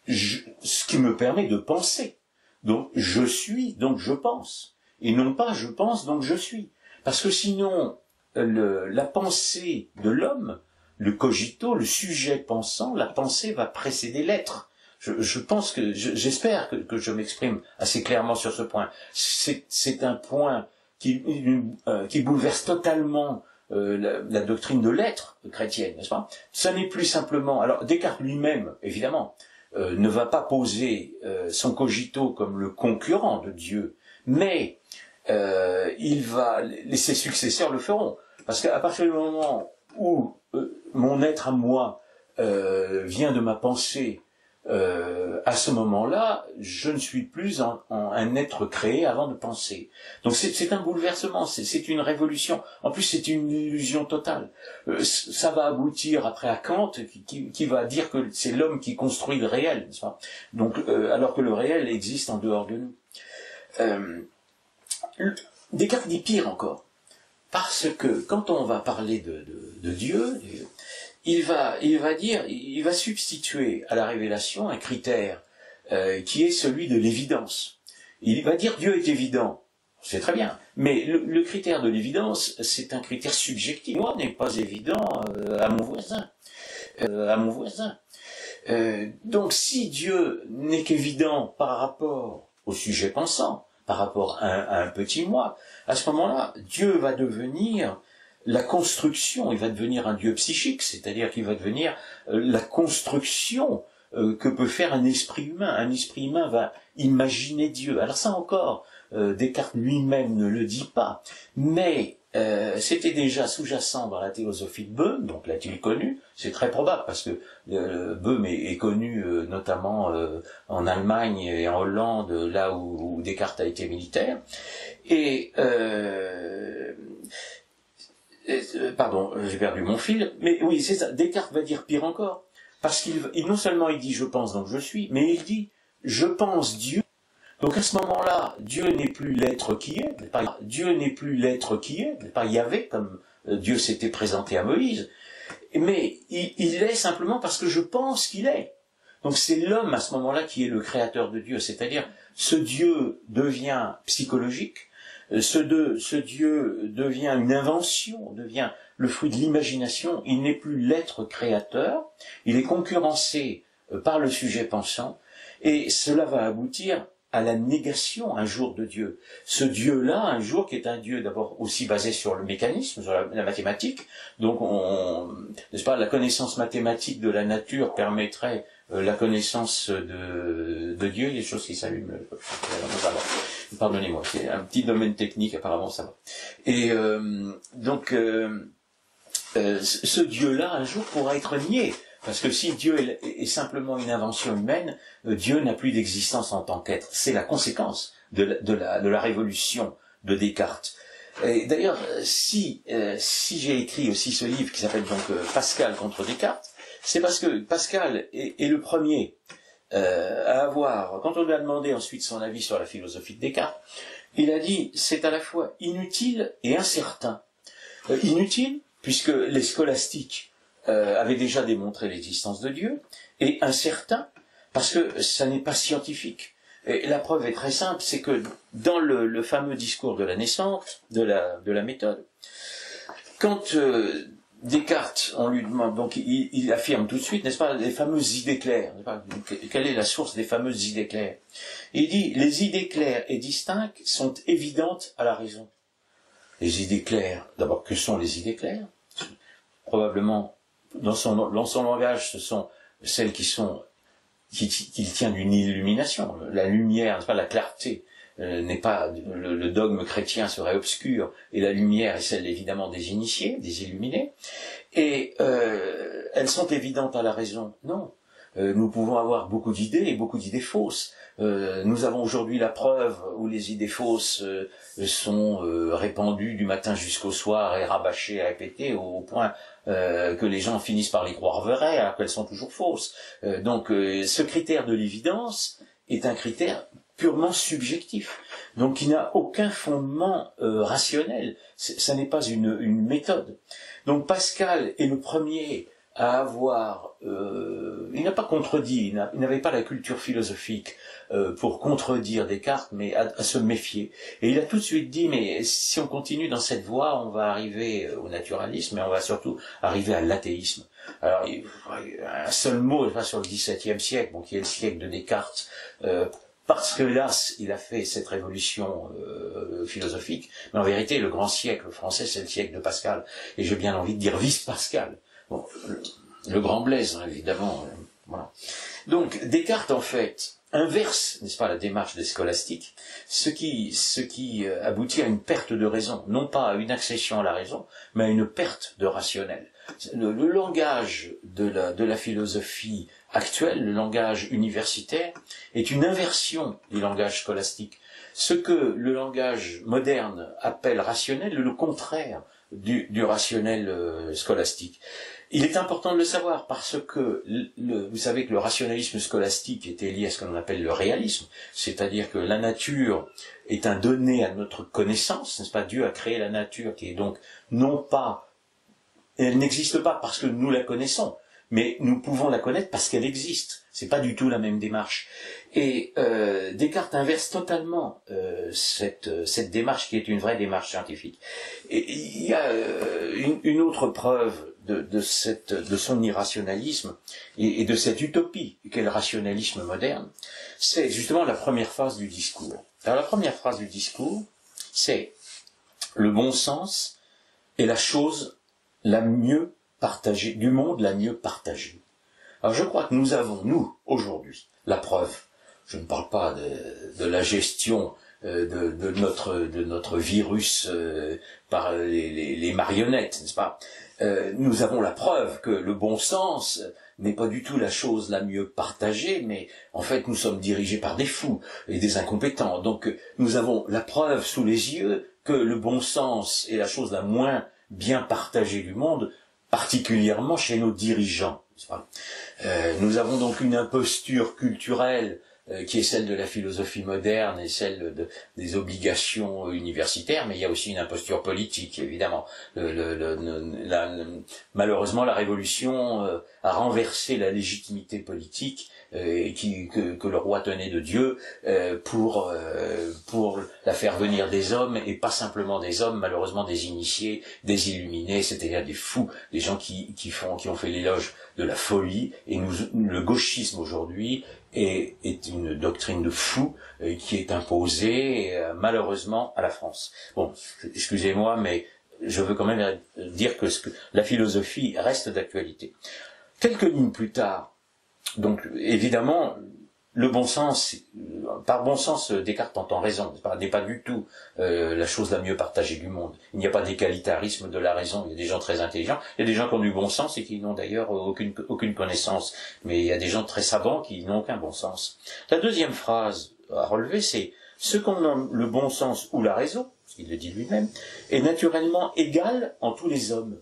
ce qui me permet de penser. Donc je suis, donc je pense, et non pas je pense, donc je suis. Parce que sinon, la pensée de l'homme, le cogito, le sujet pensant, la pensée va précéder l'être. Je pense que, j'espère que je m'exprime assez clairement sur ce point. C'est un point qui bouleverse totalement la doctrine de l'être chrétienne, n'est-ce pas? Ça n'est plus simplement. Alors Descartes lui-même, évidemment, ne va pas poser son cogito comme le concurrent de Dieu, mais ses successeurs le feront, parce qu'à partir du moment où mon être à moi vient de ma pensée, à ce moment-là, je ne suis plus un être créé avant de penser. Donc c'est un bouleversement, c'est une révolution. En plus, c'est une illusion totale. Ça va aboutir après à Kant, qui va dire que c'est l'homme qui construit le réel, n'est-ce pas? Donc, alors que le réel existe en dehors de nous. Descartes dit pire encore, parce que quand on va parler de Dieu, il va substituer à la révélation un critère qui est celui de l'évidence. Il va dire Dieu est évident, c'est très bien, mais le critère de l'évidence, c'est un critère subjectif. Moi n'est pas évident à mon voisin. Donc si Dieu n'est qu'évident par rapport au sujet pensant, par rapport à un petit moi, à ce moment-là, Dieu va devenir la construction, il va devenir un Dieu psychique, c'est-à-dire qu'il va devenir la construction que peut faire un esprit humain. Un esprit humain va imaginer Dieu. Alors ça encore, Descartes lui-même ne le dit pas, mais c'était déjà sous-jacent dans la théosophie de Böhm, donc l'a-t-il connu? C'est très probable, parce que Böhm est connu notamment en Allemagne et en Hollande, là où Descartes a été militaire. Et pardon, j'ai perdu mon fil, mais oui, c'est ça. Descartes va dire pire encore, parce qu'il non seulement il dit je pense donc je suis, mais il dit je pense Dieu. Donc à ce moment-là, Dieu n'est plus l'être qui est, Dieu n'est plus l'être qui est, pas Yahvé comme Dieu s'était présenté à Moïse, mais il est simplement parce que je pense qu'il est. Donc c'est l'homme à ce moment-là qui est le créateur de Dieu, c'est-à-dire ce Dieu devient psychologique. Ce Dieu devient une invention, devient le fruit de l'imagination, il n'est plus l'être créateur, il est concurrencé par le sujet pensant, et cela va aboutir à la négation un jour de Dieu. Ce Dieu-là, un jour, qui est un Dieu d'abord aussi basé sur le mécanisme, sur la mathématique, donc n'est-ce pas, la connaissance mathématique de la nature permettrait la connaissance de Dieu, il y a des choses qui s'allument. Pardonnez-moi, c'est un petit domaine technique, apparemment ça va. Et donc, ce Dieu-là, un jour, pourra être nié. Parce que si Dieu est simplement une invention humaine, Dieu n'a plus d'existence en tant qu'être. C'est la conséquence de la révolution de Descartes. Et d'ailleurs, si j'ai écrit aussi ce livre qui s'appelle donc Pascal contre Descartes, c'est parce que Pascal est le premier à avoir, quand on lui a demandé ensuite son avis sur la philosophie de Descartes, il a dit c'est à la fois inutile et incertain. Inutile, puisque les scolastiques avaient déjà démontré l'existence de Dieu, et incertain, parce que ça n'est pas scientifique. Et la preuve est très simple, c'est que dans le fameux discours de la naissance, de la méthode, quand Descartes, on lui demande, donc il affirme tout de suite, n'est-ce pas, les fameuses idées claires, n'est-ce pas, quelle est la source des fameuses idées claires? Il dit, les idées claires et distinctes sont évidentes à la raison. Les idées claires, d'abord, que sont les idées claires? Probablement, dans son langage, ce sont celles qui tient d'une illumination. La lumière, n'est-ce pas, la clarté, n'est pas, le dogme chrétien serait obscur, et la lumière est celle évidemment des initiés, des illuminés, et elles sont évidentes à la raison. Non. Nous pouvons avoir beaucoup d'idées et beaucoup d'idées fausses. Nous avons aujourd'hui la preuve où les idées fausses sont répandues du matin jusqu'au soir et rabâchées à répéter au point que les gens finissent par les croire vraies alors qu'elles sont toujours fausses. Donc ce critère de l'évidence est un critère purement subjectif, donc qui n'a aucun fondement rationnel. Ça n'est pas une méthode. Donc Pascal est le premier à avoir, il n'a pas contredit, il n'avait pas la culture philosophique pour contredire Descartes, mais à se méfier. Et il a tout de suite dit, mais si on continue dans cette voie, on va arriver au naturalisme, et on va surtout arriver à l'athéisme. Alors, un seul mot sur le XVIIe siècle, bon, qui est le siècle de Descartes, parce que là, il a fait cette révolution philosophique, mais en vérité, le grand siècle français, c'est le siècle de Pascal, et j'ai bien envie de dire vice Pascal. Bon, le grand Blaise, évidemment. Voilà. Donc, Descartes, en fait, inverse, n'est-ce pas, la démarche des scolastiques, ce qui aboutit à une perte de raison, non pas à une accession à la raison, mais à une perte de rationnel. Le langage de la philosophie actuelle, le langage universitaire, est une inversion du langage scolastique. Ce que le langage moderne appelle rationnel est le contraire du rationnel scolastique. Il est important de le savoir parce que vous savez que le rationalisme scolastique était lié à ce qu'on appelle le réalisme, c'est-à-dire que la nature est un donné à notre connaissance, n'est-ce pas? Dieu a créé la nature qui est donc non pas, elle n'existe pas parce que nous la connaissons, mais nous pouvons la connaître parce qu'elle existe. C'est pas du tout la même démarche. Et Descartes inverse totalement cette démarche qui est une vraie démarche scientifique. Et il y a une autre preuve de son irrationalisme et de cette utopie qu'est le rationalisme moderne, c'est justement la première phrase du discours. Alors la première phrase du discours, c'est « Le bon sens est la chose la mieux partagée, du monde la mieux partagée ». Alors je crois que nous avons, nous, aujourd'hui, la preuve. Je ne parle pas de la gestion de notre virus par les marionnettes, n'est-ce pas? Nous avons la preuve que le bon sens n'est pas du tout la chose la mieux partagée, mais en fait nous sommes dirigés par des fous et des incompétents. Donc nous avons la preuve sous les yeux que le bon sens est la chose la moins bien partagée du monde, particulièrement chez nos dirigeants. Nous avons donc une imposture culturelle qui est celle de la philosophie moderne et celle des obligations universitaires, mais il y a aussi une imposture politique, évidemment. Malheureusement, la Révolution a renversé la légitimité politique que le roi tenait de Dieu pour la faire venir des hommes, et pas simplement des hommes, malheureusement des initiés, des illuminés, c'est-à-dire des fous, des gens qui ont fait l'éloge de la folie. Et le gauchisme aujourd'hui est une doctrine de fou qui est imposée malheureusement à la France. Bon, excusez-moi, mais je veux quand même dire que la philosophie reste d'actualité. Quelques lignes plus tard, donc évidemment, le bon sens, par bon sens, Descartes entend raison, n'est pas du tout la chose la mieux partagée du monde. Il n'y a pas d'égalitarisme de la raison, il y a des gens très intelligents, il y a des gens qui ont du bon sens et qui n'ont d'ailleurs aucune connaissance, mais il y a des gens très savants qui n'ont aucun bon sens. La deuxième phrase à relever, c'est « ce qu'on nomme le bon sens ou la raison », il le dit lui-même, est naturellement égal en tous les hommes.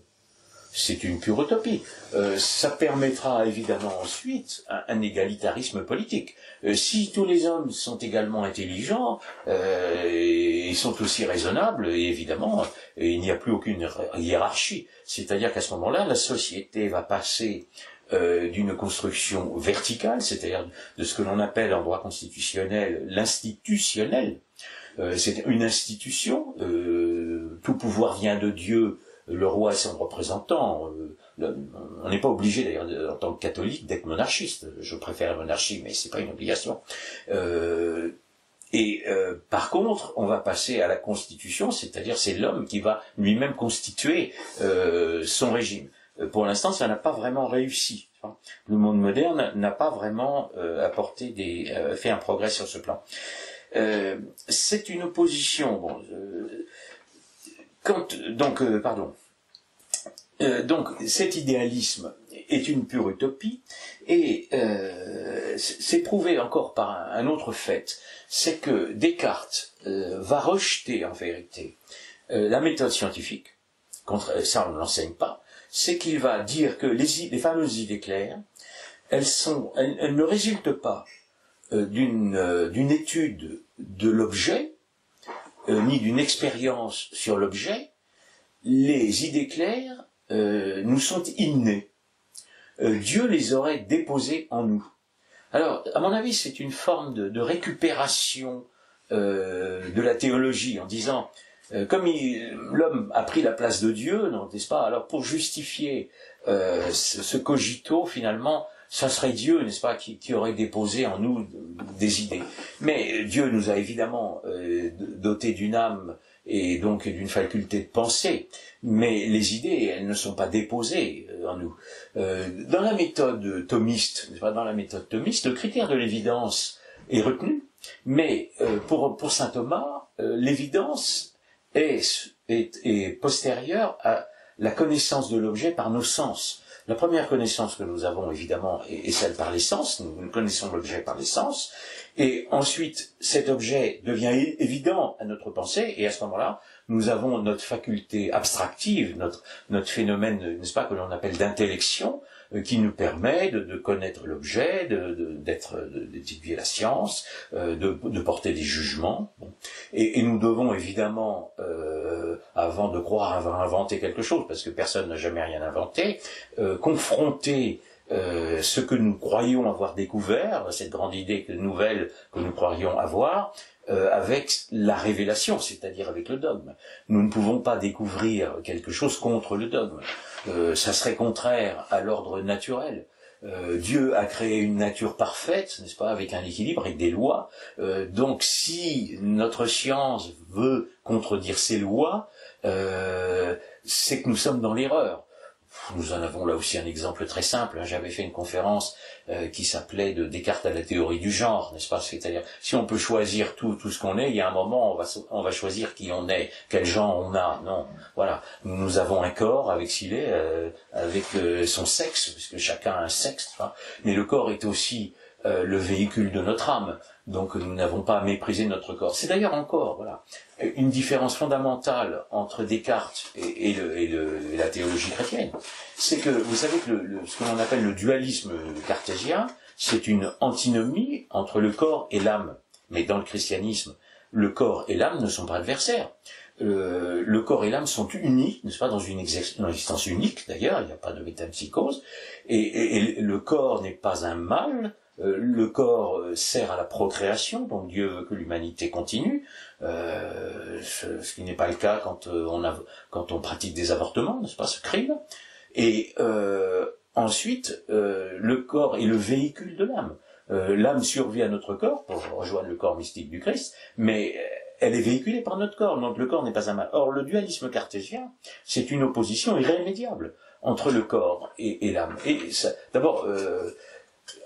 C'est une pure utopie. Ça permettra évidemment ensuite un égalitarisme politique. Si tous les hommes sont également intelligents, ils sont aussi raisonnables, et évidemment, il n'y a plus aucune hiérarchie. C'est-à-dire qu'à ce moment-là, la société va passer d'une construction verticale, c'est-à-dire de ce que l'on appelle en droit constitutionnel l'institutionnel. C'est une institution, tout pouvoir vient de Dieu, le roi est son représentant. On n'est pas obligé d'ailleurs en tant que catholique d'être monarchiste. Je préfère la monarchie, mais c'est pas une obligation. Par contre, on va passer à la constitution, c'est-à-dire c'est l'homme qui va lui-même constituer son régime. Pour l'instant, ça n'a pas vraiment réussi. Le monde moderne n'a pas vraiment fait un progrès sur ce plan. C'est une opposition. Bon, donc cet idéalisme est une pure utopie et c'est prouvé encore par un autre fait, c'est que Descartes va rejeter en vérité la méthode scientifique, ça on ne l'enseigne pas, c'est qu'il va dire que les fameuses idées claires, elles ne résultent pas d'une étude de l'objet, ni d'une expérience sur l'objet. Les idées claires nous sont innées. Dieu les aurait déposées en nous. Alors, à mon avis, c'est une forme de récupération de la théologie, en disant, comme l'homme a pris la place de Dieu, n'est-ce pas? Alors, pour justifier ce cogito, finalement, ça serait Dieu, n'est-ce pas, qui aurait déposé en nous des idées. Mais Dieu nous a évidemment dotés d'une âme et donc d'une faculté de penser, mais les idées, elles ne sont pas déposées en nous. Dans la méthode thomiste, n'est-ce pas, le critère de l'évidence est retenu. Mais pour saint Thomas, l'évidence est postérieure à la connaissance de l'objet par nos sens. La première connaissance que nous avons, évidemment, est celle par les sens. Nous connaissons l'objet par les sens. Et ensuite, cet objet devient évident à notre pensée, et à ce moment-là, nous avons notre faculté abstractive, notre phénomène, n'est-ce pas, que l'on appelle d'intellection, qui nous permet de connaître l'objet, d'étudier la science, de porter des jugements. Bon. Et nous devons évidemment, avant de croire avoir inventé quelque chose, parce que personne n'a jamais rien inventé, confronter ce que nous croyons avoir découvert, cette grande idée nouvelle que nous croyons avoir, avec la révélation, c'est-à-dire avec le dogme. Nous ne pouvons pas découvrir quelque chose contre le dogme. Ça serait contraire à l'ordre naturel. Dieu a créé une nature parfaite, n'est-ce pas, avec un équilibre, avec des lois. Donc si notre science veut contredire ces lois, c'est que nous sommes dans l'erreur. Nous en avons là aussi un exemple très simple. J'avais fait une conférence qui s'appelait de Descartes à la théorie du genre, n'est-ce pas? C'est-à-dire, si on peut choisir tout ce qu'on est, il y a un moment, on va choisir qui on est, quel genre on a. Non, voilà. Nous avons un corps avec avec son sexe, puisque chacun a un sexe, hein, mais le corps est aussi le véhicule de notre âme. Donc nous n'avons pas à mépriser notre corps. C'est d'ailleurs encore, voilà, une différence fondamentale entre Descartes et la théologie chrétienne. C'est que vous savez que ce que l'on appelle le dualisme cartésien, c'est une antinomie entre le corps et l'âme. Mais dans le christianisme, le corps et l'âme ne sont pas adversaires. Le corps et l'âme sont unis, n'est-ce pas, dans une existence unique d'ailleurs, il n'y a pas de métempsychose, et le corps n'est pas un mal. Le corps sert à la procréation, donc Dieu veut que l'humanité continue, ce qui n'est pas le cas quand on pratique des avortements, n'est-ce pas, ce crime. Et ensuite, le corps est le véhicule de l'âme. L'âme survit à notre corps pour rejoindre le corps mystique du Christ, mais elle est véhiculée par notre corps, donc le corps n'est pas un mal. Or, le dualisme cartésien, c'est une opposition irrémédiable entre le corps et l'âme. Et d'abord,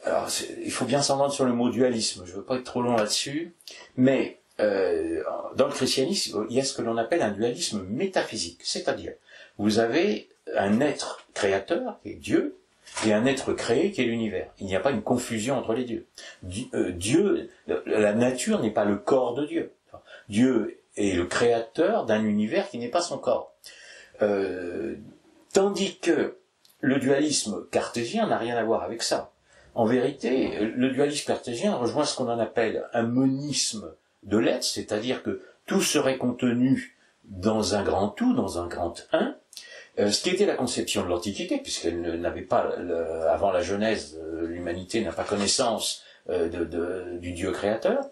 alors, il faut bien s'entendre sur le mot dualisme, je ne veux pas être trop long là-dessus, mais dans le christianisme, il y a ce que l'on appelle un dualisme métaphysique, c'est-à-dire, vous avez un être créateur, qui est Dieu, et un être créé, qui est l'univers. Il n'y a pas une confusion entre les deux. Dieu, la nature n'est pas le corps de Dieu. Dieu est le créateur d'un univers qui n'est pas son corps. Tandis que le dualisme cartésien n'a rien à voir avec ça. En vérité, le dualisme cartésien rejoint ce qu'on en appelle un monisme de l'être, c'est-à-dire que tout serait contenu dans un grand tout, dans un grand un, ce qui était la conception de l'Antiquité, puisqu'elle n'avait pas, avant la Genèse, l'humanité n'a pas connaissance du Dieu créateur,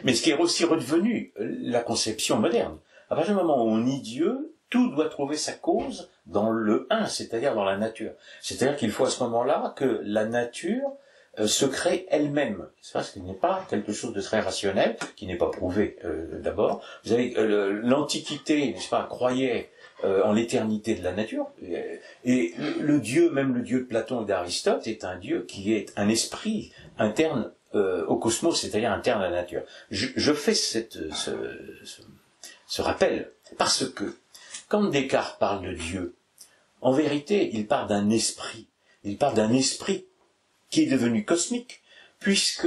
mais ce qui est aussi redevenu la conception moderne. À partir du moment où on nie Dieu, tout doit trouver sa cause dans le un, c'est-à-dire dans la nature. C'est-à-dire qu'il faut à ce moment-là que la nature se crée elle-même. C'est ce qui n'est pas quelque chose de très rationnel, qui n'est pas prouvé d'abord. Vous savez, l'Antiquité, n'est-ce pas, croyait en l'éternité de la nature, et le Dieu, même le Dieu de Platon et d'Aristote, est un Dieu qui est un esprit interne au cosmos, c'est-à-dire interne à la nature. Je fais ce rappel parce que quand Descartes parle de Dieu, en vérité, il parle d'un esprit. Il parle d'un esprit qui est devenu cosmique, puisque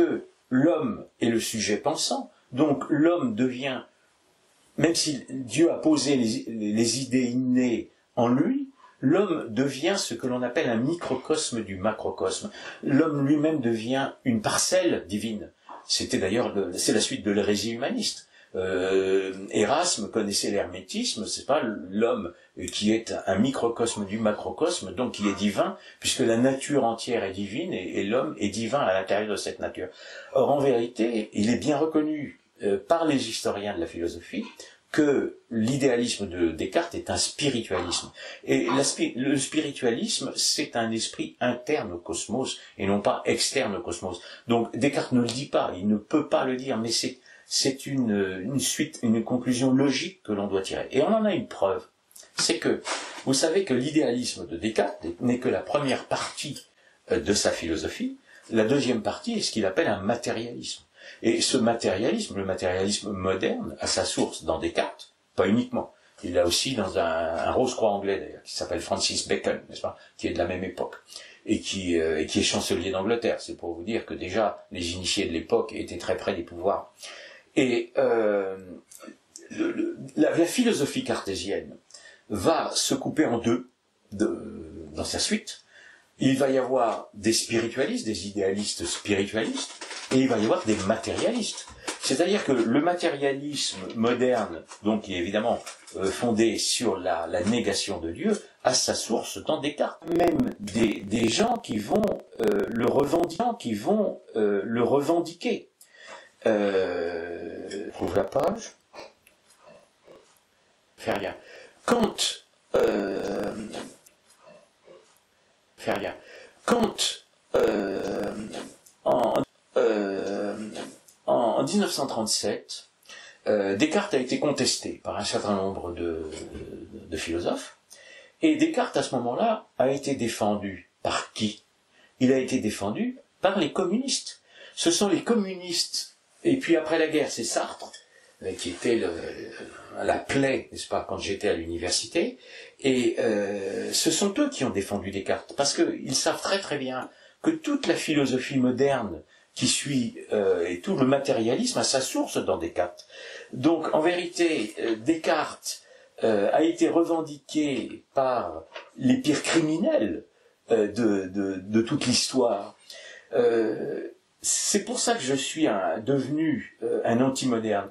l'homme est le sujet pensant, donc l'homme devient, même si Dieu a posé les idées innées en lui, l'homme devient ce que l'on appelle un microcosme du macrocosme. L'homme lui-même devient une parcelle divine. C'était d'ailleurs, c'est la suite de l'hérésie humaniste. Erasme connaissait l'hermétisme, c'est pas l'homme qui est un microcosme du macrocosme, donc qui est divin, puisque la nature entière est divine et l'homme est divin à l'intérieur de cette nature. Or, en vérité, il est bien reconnu par les historiens de la philosophie que l'idéalisme de Descartes est un spiritualisme. Et le spiritualisme, c'est un esprit interne au cosmos et non pas externe au cosmos. Donc Descartes ne le dit pas, il ne peut pas le dire, mais c'est une suite, une conclusion logique que l'on doit tirer. Et on en a une preuve. C'est que, vous savez que l'idéalisme de Descartes n'est que la première partie de sa philosophie. la deuxième partie est ce qu'il appelle un matérialisme. Et ce matérialisme, le matérialisme moderne, a sa source dans Descartes, pas uniquement. Il l'a aussi dans un Rose-Croix anglais d'ailleurs, qui s'appelle Francis Bacon, n'est-ce pas, qui est de la même époque, et qui est chancelier d'Angleterre. C'est pour vous dire que déjà, les initiés de l'époque étaient très près des pouvoirs. Et la philosophie cartésienne va se couper en deux dans sa suite. Il va y avoir des spiritualistes, des idéalistes spiritualistes, et il va y avoir des matérialistes. C'est-à-dire que le matérialisme moderne, donc qui est évidemment fondé sur la négation de Dieu, a sa source dans Descartes. Même des gens qui vont le revendiquer. Trouve la page. Fais rien. Kant, en 1937, Descartes a été contesté par un certain nombre de philosophes, et Descartes, à ce moment-là, a été défendu par qui? Il a été défendu par les communistes. Ce sont les communistes, et puis après la guerre, c'est Sartre, qui était la plaie, n'est-ce pas, quand j'étais à l'université, et ce sont eux qui ont défendu Descartes, parce qu'ils savent très très bien que toute la philosophie moderne qui suit, et tout le matérialisme a sa source dans Descartes. Donc, en vérité, Descartes a été revendiqué par les pires criminels de toute l'histoire. C'est pour ça que je suis devenu un anti-moderne.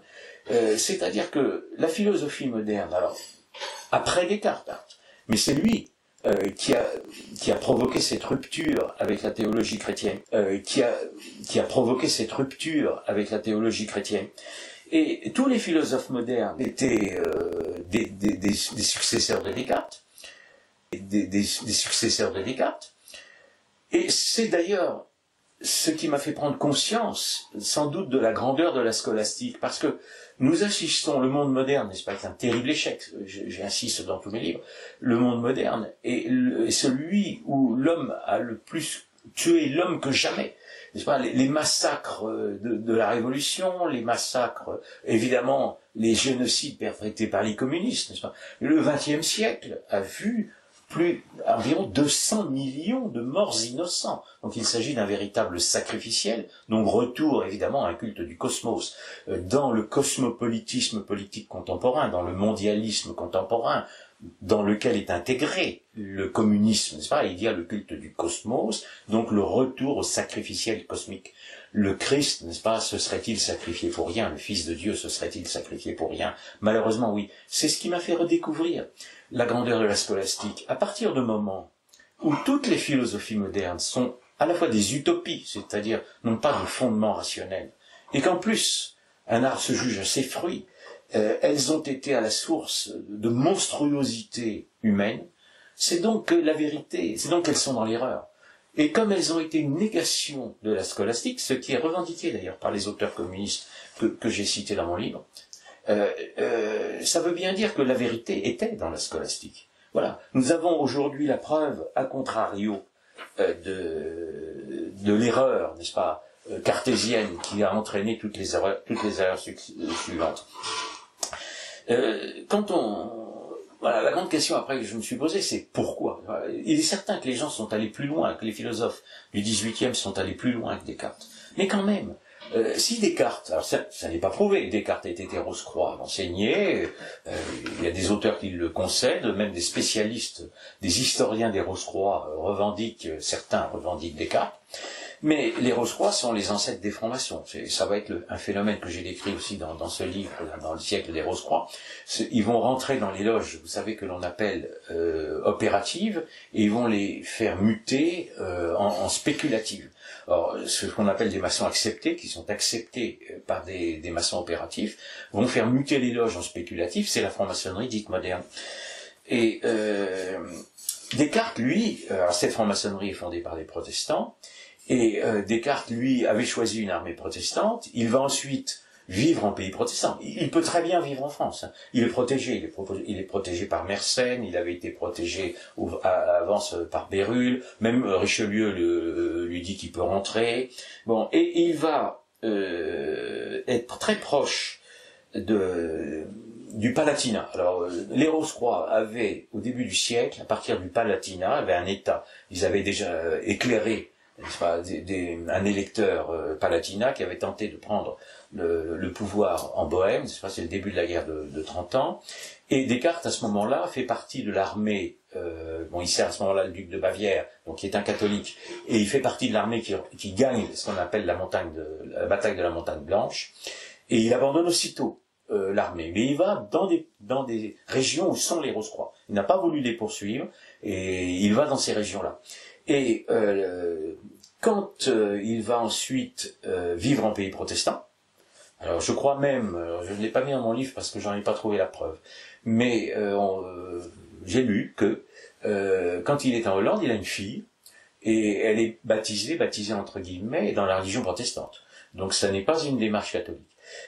C'est-à-dire que la philosophie moderne, alors, après Descartes, mais c'est lui qui a provoqué cette rupture avec la théologie chrétienne, qui a provoqué cette rupture avec la théologie chrétienne. Et tous les philosophes modernes étaient des successeurs de Descartes, des successeurs de Descartes. Et c'est d'ailleurs ce qui m'a fait prendre conscience, sans doute, de la grandeur de la scolastique, parce que nous assistons, le monde moderne, n'est-ce pas, c'est un terrible échec, j'insiste dans tous mes livres, le monde moderne est celui où l'homme a le plus tué l'homme que jamais, n'est-ce pas, les massacres de la Révolution, les massacres, évidemment, les génocides perpétrés par les communistes, n'est-ce pas, le XXe siècle a vu environ 200 millions de morts innocents. Donc il s'agit d'un véritable sacrificiel, donc retour évidemment à un culte du cosmos. Dans le cosmopolitisme politique contemporain, dans le mondialisme contemporain, dans lequel est intégré le communisme, n'est-ce pas, il y a le culte du cosmos, donc le retour au sacrificiel cosmique. Le Christ, n'est-ce pas, se serait-il sacrifié pour rien? Le Fils de Dieu se serait-il sacrifié pour rien? Malheureusement, oui. C'est ce qui m'a fait redécouvrir la grandeur de la scolastique. À partir du moment où toutes les philosophies modernes sont à la fois des utopies, c'est-à-dire n'ont pas de fondement rationnel, et qu'en plus, un art se juge à ses fruits, elles ont été à la source de monstruosités humaines, c'est donc que la vérité, c'est donc qu'elles sont dans l'erreur. Et comme elles ont été une négation de la scolastique, ce qui est revendiqué d'ailleurs par les auteurs communistes que j'ai cités dans mon livre, ça veut bien dire que la vérité était dans la scolastique. Voilà. Nous avons aujourd'hui la preuve, à contrario, de l'erreur, n'est-ce pas, cartésienne, qui a entraîné toutes les erreurs suivantes. Voilà, la grande question après que je me suis posée, c'est pourquoi? Il est certain que les gens sont allés plus loin, que les philosophes du XVIIIe sont allés plus loin que Descartes. Mais quand même, si Descartes, alors ça n'est pas prouvé, Descartes était Rose-Croix enseigné, il y a des auteurs qui le concèdent, même des spécialistes, des historiens des Rose-Croix certains revendiquent Descartes, mais les Rose-Croix sont les ancêtres des francs-maçons. Ça va être un phénomène que j'ai décrit aussi dans ce livre, dans le siècle des Rose-Croix. Ils vont rentrer dans les loges, vous savez, que l'on appelle opératives, et ils vont les faire muter en spéculatives. Or, ce qu'on appelle des maçons acceptés, qui sont acceptés par des maçons opératifs, vont faire muter les loges en spéculatifs, c'est la franc-maçonnerie dite moderne. Et Descartes, lui, alors cette franc-maçonnerie est fondée par des protestants, et Descartes, lui, avait choisi une armée protestante. Il va ensuite vivre en pays protestant. Il peut très bien vivre en France. Hein. Il est protégé. Il est protégé par Mersenne. Il avait été protégé avant par Bérulle. Même Richelieu lui dit qu'il peut rentrer. Bon, et il va être très proche du Palatinat. Alors, les Rose-Croix avaient, au début du siècle, à partir du Palatinat, avaient un État. Ils avaient déjà éclairé, n'est-ce pas, un électeur Palatinat qui avait tenté de prendre le pouvoir en Bohême, n'est-ce pas, c'est le début de la guerre de 30 ans. Et Descartes, à ce moment-là, fait partie de l'armée, il sert à ce moment-là le duc de Bavière, donc qui est un catholique, et il fait partie de l'armée qui gagne ce qu'on appelle la bataille de la Montagne Blanche, et il abandonne aussitôt l'armée, mais il va dans des régions où sont les Rose-Croix. Il n'a pas voulu les poursuivre, et il va dans ces régions-là. Et quand il va ensuite vivre en pays protestant, alors je crois même, je ne l'ai pas mis dans mon livre parce que j'en ai pas trouvé la preuve, mais j'ai lu que quand il est en Hollande, il a une fille, et elle est baptisée entre guillemets, dans la religion protestante. Donc ça n'est pas une démarche catholique.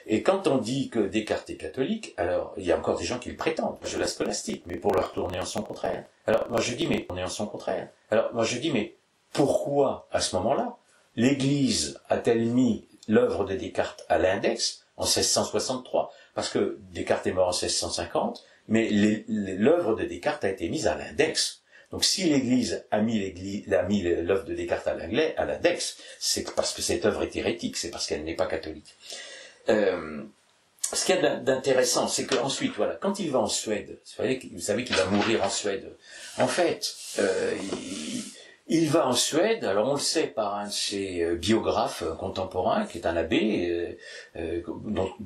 Et quand on dit que Descartes est catholique, alors il y a encore des gens qui le prétendent, je la scolastique, mais pour leur tourner en son contraire. Alors moi je dis, mais on est en son contraire. Alors moi je dis, mais pourquoi à ce moment-là, l'Église a-t-elle mis l'œuvre de Descartes à l'index en 1663? Parce que Descartes est mort en 1650, mais l'œuvre de Descartes a été mise à l'index. Donc si l'Église a mis l'œuvre de Descartes à l'index, c'est parce que cette œuvre est hérétique, c'est parce qu'elle n'est pas catholique. Ce qu'il y a d'intéressant, c'est qu'ensuite, voilà, quand il va en Suède, vous savez qu'il va mourir en Suède. En fait, il va en Suède, alors on le sait par un de ses biographes contemporains, qui est un abbé,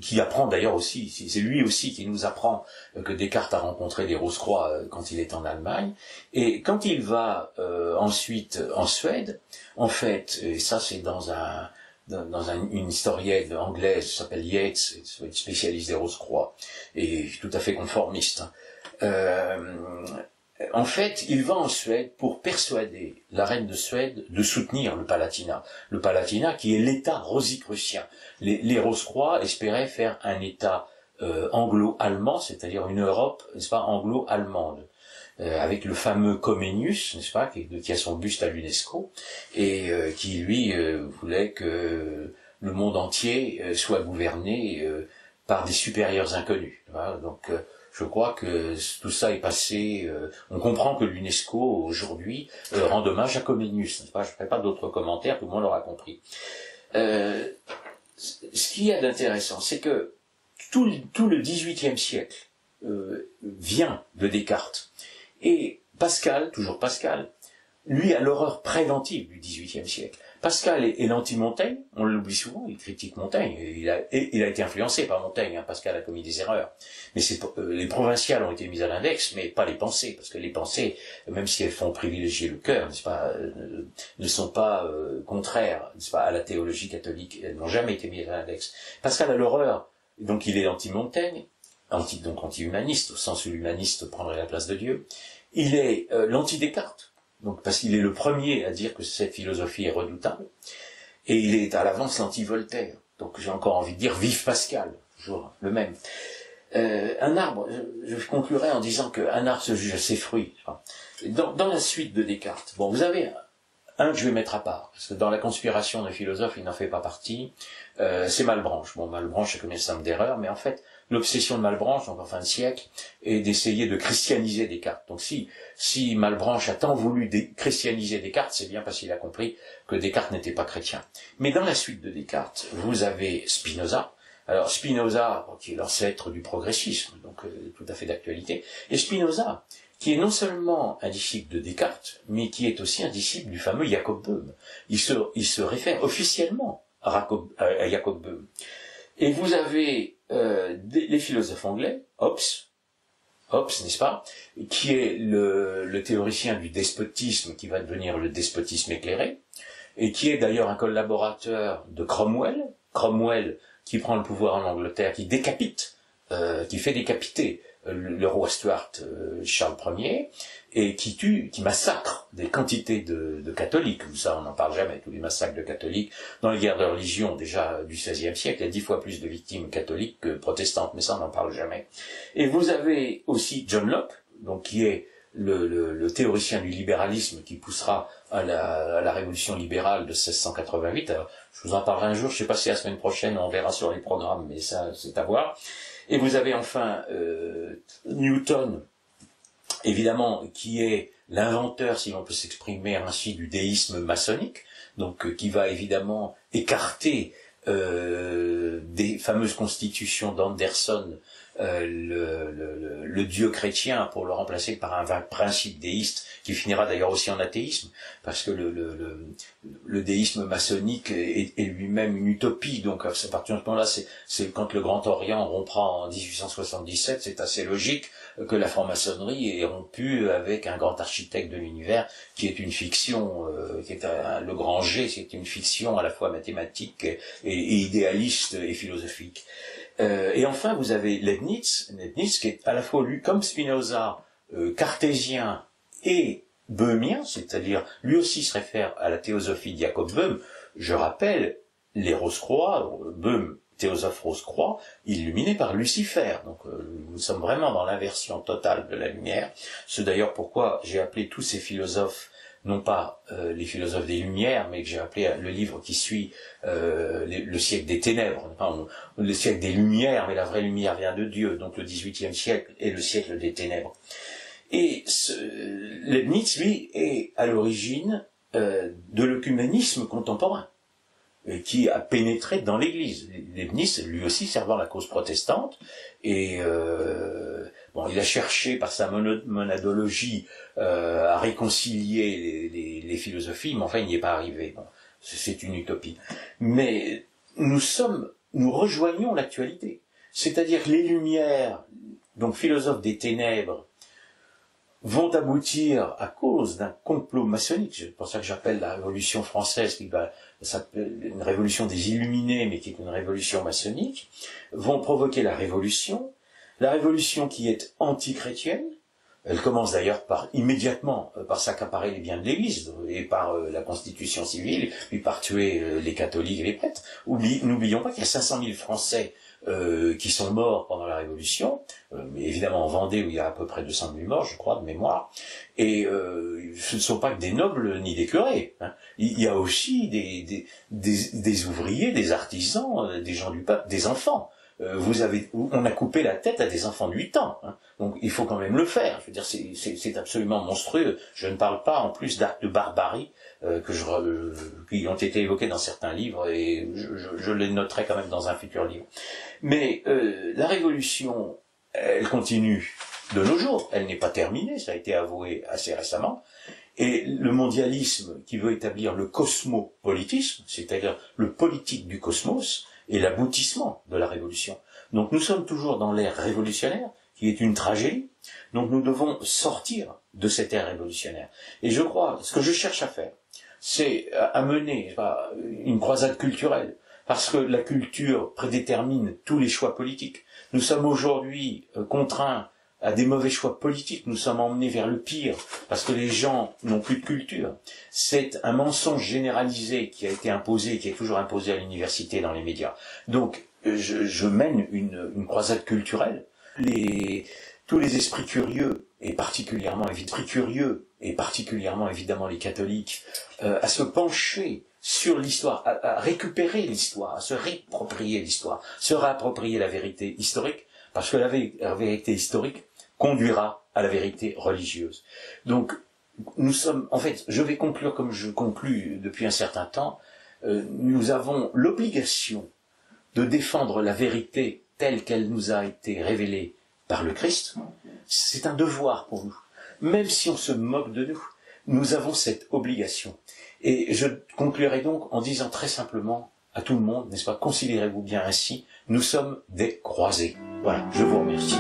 qui apprend d'ailleurs aussi, c'est lui aussi qui nous apprend que Descartes a rencontré des Rose-Croix quand il est en Allemagne. Et quand il va ensuite en Suède, en fait, et ça c'est dans une historienne anglaise qui s'appelle Yates, spécialiste des Rose-Croix, et tout à fait conformiste. En fait, il va en Suède pour persuader la reine de Suède de soutenir le Palatinat. Le Palatinat qui est l'État rosicrucien. Les Rose-Croix espéraient faire un État anglo-allemand, c'est-à-dire une Europe, n'est-ce pas, anglo-allemande. Avec le fameux Comenius, n'est-ce pas, qui a son buste à l'UNESCO, et qui, lui, voulait que le monde entier soit gouverné par des supérieurs inconnus. Voilà. Donc, je crois que tout ça est passé... on comprend que l'UNESCO, aujourd'hui, rend hommage à Comenius, n'est-ce pas? Je ne ferai pas d'autres commentaires, tout le monde l'aura compris. Ce qu'il y a d'intéressant, c'est que tout le XVIIIe siècle vient de Descartes. Et Pascal, toujours Pascal, lui a l'horreur préventive du XVIIIe siècle. Pascal est l'anti-Montaigne, on l'oublie souvent, il critique Montaigne, il a été influencé par Montaigne, hein, Pascal a commis des erreurs. Mais les provinciales ont été mises à l'index, mais pas les pensées, parce que les pensées, même si elles font privilégier le cœur, n'est-ce pas, ne sont pas contraires, n'est-ce pas, à la théologie catholique, elles n'ont jamais été mises à l'index. Pascal a l'horreur, donc il est anti-Montaigne, donc anti-humaniste, au sens où l'humaniste prendrait la place de Dieu. Il est l'anti-Descartes, donc parce qu'il est le premier à dire que cette philosophie est redoutable, et il est à l'avance l'anti-Voltaire. Donc j'ai encore envie de dire vive Pascal, toujours le même. Un arbre, je conclurai en disant qu'un arbre se juge à ses fruits. Dans la suite de Descartes, bon, vous avez un que je vais mettre à part, parce que dans la conspiration des philosophes, il n'en fait pas partie, c'est Malebranche. Bon, Malebranche a commis un certain nombre d'erreurs, mais en fait, l'obsession de Malebranche, donc en fin de siècle, est d'essayer de christianiser Descartes. Donc si Malebranche a tant voulu christianiser Descartes, c'est bien parce qu'il a compris que Descartes n'était pas chrétien. Mais dans la suite de Descartes, vous avez Spinoza. Alors Spinoza, qui est l'ancêtre du progressisme, donc tout à fait d'actualité, et Spinoza, qui est non seulement un disciple de Descartes, mais qui est aussi un disciple du fameux Jacob Böhm. Il se réfère officiellement à Jacob Böhm. Et vous avez les philosophes anglais, Hobbes, n'est-ce pas, qui est le théoricien du despotisme qui va devenir le despotisme éclairé, et qui est d'ailleurs un collaborateur de Cromwell qui prend le pouvoir en Angleterre, qui décapite, qui fait décapiter le roi Stuart Charles Ier, et qui tue, qui massacre des quantités de catholiques. Ça, on n'en parle jamais, tous les massacres de catholiques. Dans les guerres de religion, déjà du XVIe siècle, il y a 10 fois plus de victimes catholiques que protestantes, mais ça, on n'en parle jamais. Et vous avez aussi John Locke, donc qui est le théoricien du libéralisme qui poussera à la révolution libérale de 1688. Alors, je vous en parlerai un jour, je ne sais pas si la semaine prochaine, on verra sur les programmes, mais ça, c'est à voir. Et vous avez enfin Newton, évidemment, qui est l'inventeur, si l'on peut s'exprimer ainsi, du déisme maçonnique, donc qui va évidemment écarter des fameuses constitutions d'Anderson, le dieu chrétien, pour le remplacer par un vague principe déiste qui finira d'ailleurs aussi en athéisme, parce que le déisme maçonnique est lui-même une utopie. Donc à partir de ce moment-là, c'est quand le Grand Orient rompra en 1877, c'est assez logique que la franc-maçonnerie est rompue avec un grand architecte de l'univers qui est une fiction, qui est le grand G, c'est une fiction à la fois mathématique et idéaliste et philosophique. Et enfin, vous avez Leibniz qui est à la fois, lui, comme Spinoza, cartésien et böhmien, c'est-à-dire, lui aussi se réfère à la théosophie de Jacob Böhm. Je rappelle, les Rose-Croix, Böhm, théosophe Rose-Croix, illuminé par Lucifer. Donc, nous sommes vraiment dans l'inversion totale de la lumière. C'est d'ailleurs pourquoi j'ai appelé tous ces philosophes non pas les philosophes des Lumières, mais que j'ai appelé le livre qui suit le siècle des ténèbres, enfin, le siècle des Lumières, mais la vraie lumière vient de Dieu, donc le XVIIIe siècle est le siècle des ténèbres. Et Leibniz, lui, est à l'origine de l'œcuménisme contemporain, qui a pénétré dans l'Église. Leibniz, lui aussi, servant la cause protestante, et bon, il a cherché par sa monadologie à réconcilier les philosophies, mais enfin, il n'y est pas arrivé. Bon, c'est une utopie. Mais nous rejoignons l'actualité. C'est-à-dire que les Lumières, donc philosophes des ténèbres, vont aboutir à cause d'un complot maçonnique. C'est pour ça que j'appelle la Révolution française, qui va s'appeler une révolution des Illuminés, mais qui est une révolution maçonnique, vont provoquer la révolution qui est antichrétienne. Elle commence d'ailleurs immédiatement par s'accaparer les biens de l'Église et par la constitution civile, puis par tuer les catholiques et les prêtres. N'oublions pas qu'il y a 500 000 Français qui sont morts pendant la Révolution, mais évidemment en Vendée où il y a à peu près 200 000 morts, je crois, de mémoire, et ce ne sont pas que des nobles ni des curés, hein. Il y a aussi des ouvriers, des artisans, des gens du peuple, des enfants. On a coupé la tête à des enfants de 8 ans, hein. Donc il faut quand même le faire. Je veux dire, c'est absolument monstrueux. Je ne parle pas en plus d'actes de barbarie qui ont été évoqués dans certains livres, et je les noterai quand même dans un futur livre. Mais la révolution, elle continue de nos jours. Elle n'est pas terminée, ça a été avoué assez récemment. Et le mondialisme qui veut établir le cosmopolitisme, c'est-à-dire le politique du cosmos, est l'aboutissement de la révolution. Donc nous sommes toujours dans l'ère révolutionnaire, qui est une tragédie. Donc nous devons sortir de cette ère révolutionnaire. Et je crois, ce que je cherche à faire, c'est à mener une croisade culturelle, parce que la culture prédétermine tous les choix politiques. Nous sommes aujourd'hui contraints à des mauvais choix politiques, nous sommes emmenés vers le pire, parce que les gens n'ont plus de culture. C'est un mensonge généralisé qui a été imposé, qui est toujours imposé à l'université, dans les médias. Donc, je mène une croisade culturelle. Tous les esprits curieux, et particulièrement évidemment les catholiques, à se pencher sur l'histoire, à récupérer l'histoire, à se réapproprier l'histoire, se réapproprier la vérité historique, parce que la vérité historique conduira à la vérité religieuse. Donc, en fait, je vais conclure comme je conclus depuis un certain temps, nous avons l'obligation de défendre la vérité telle qu'elle nous a été révélée par le Christ. C'est un devoir pour nous. Même si on se moque de nous, nous avons cette obligation. Et je conclurai donc en disant très simplement à tout le monde, n'est-ce pas, considérez-vous bien ainsi, nous sommes des croisés. Voilà, je vous remercie.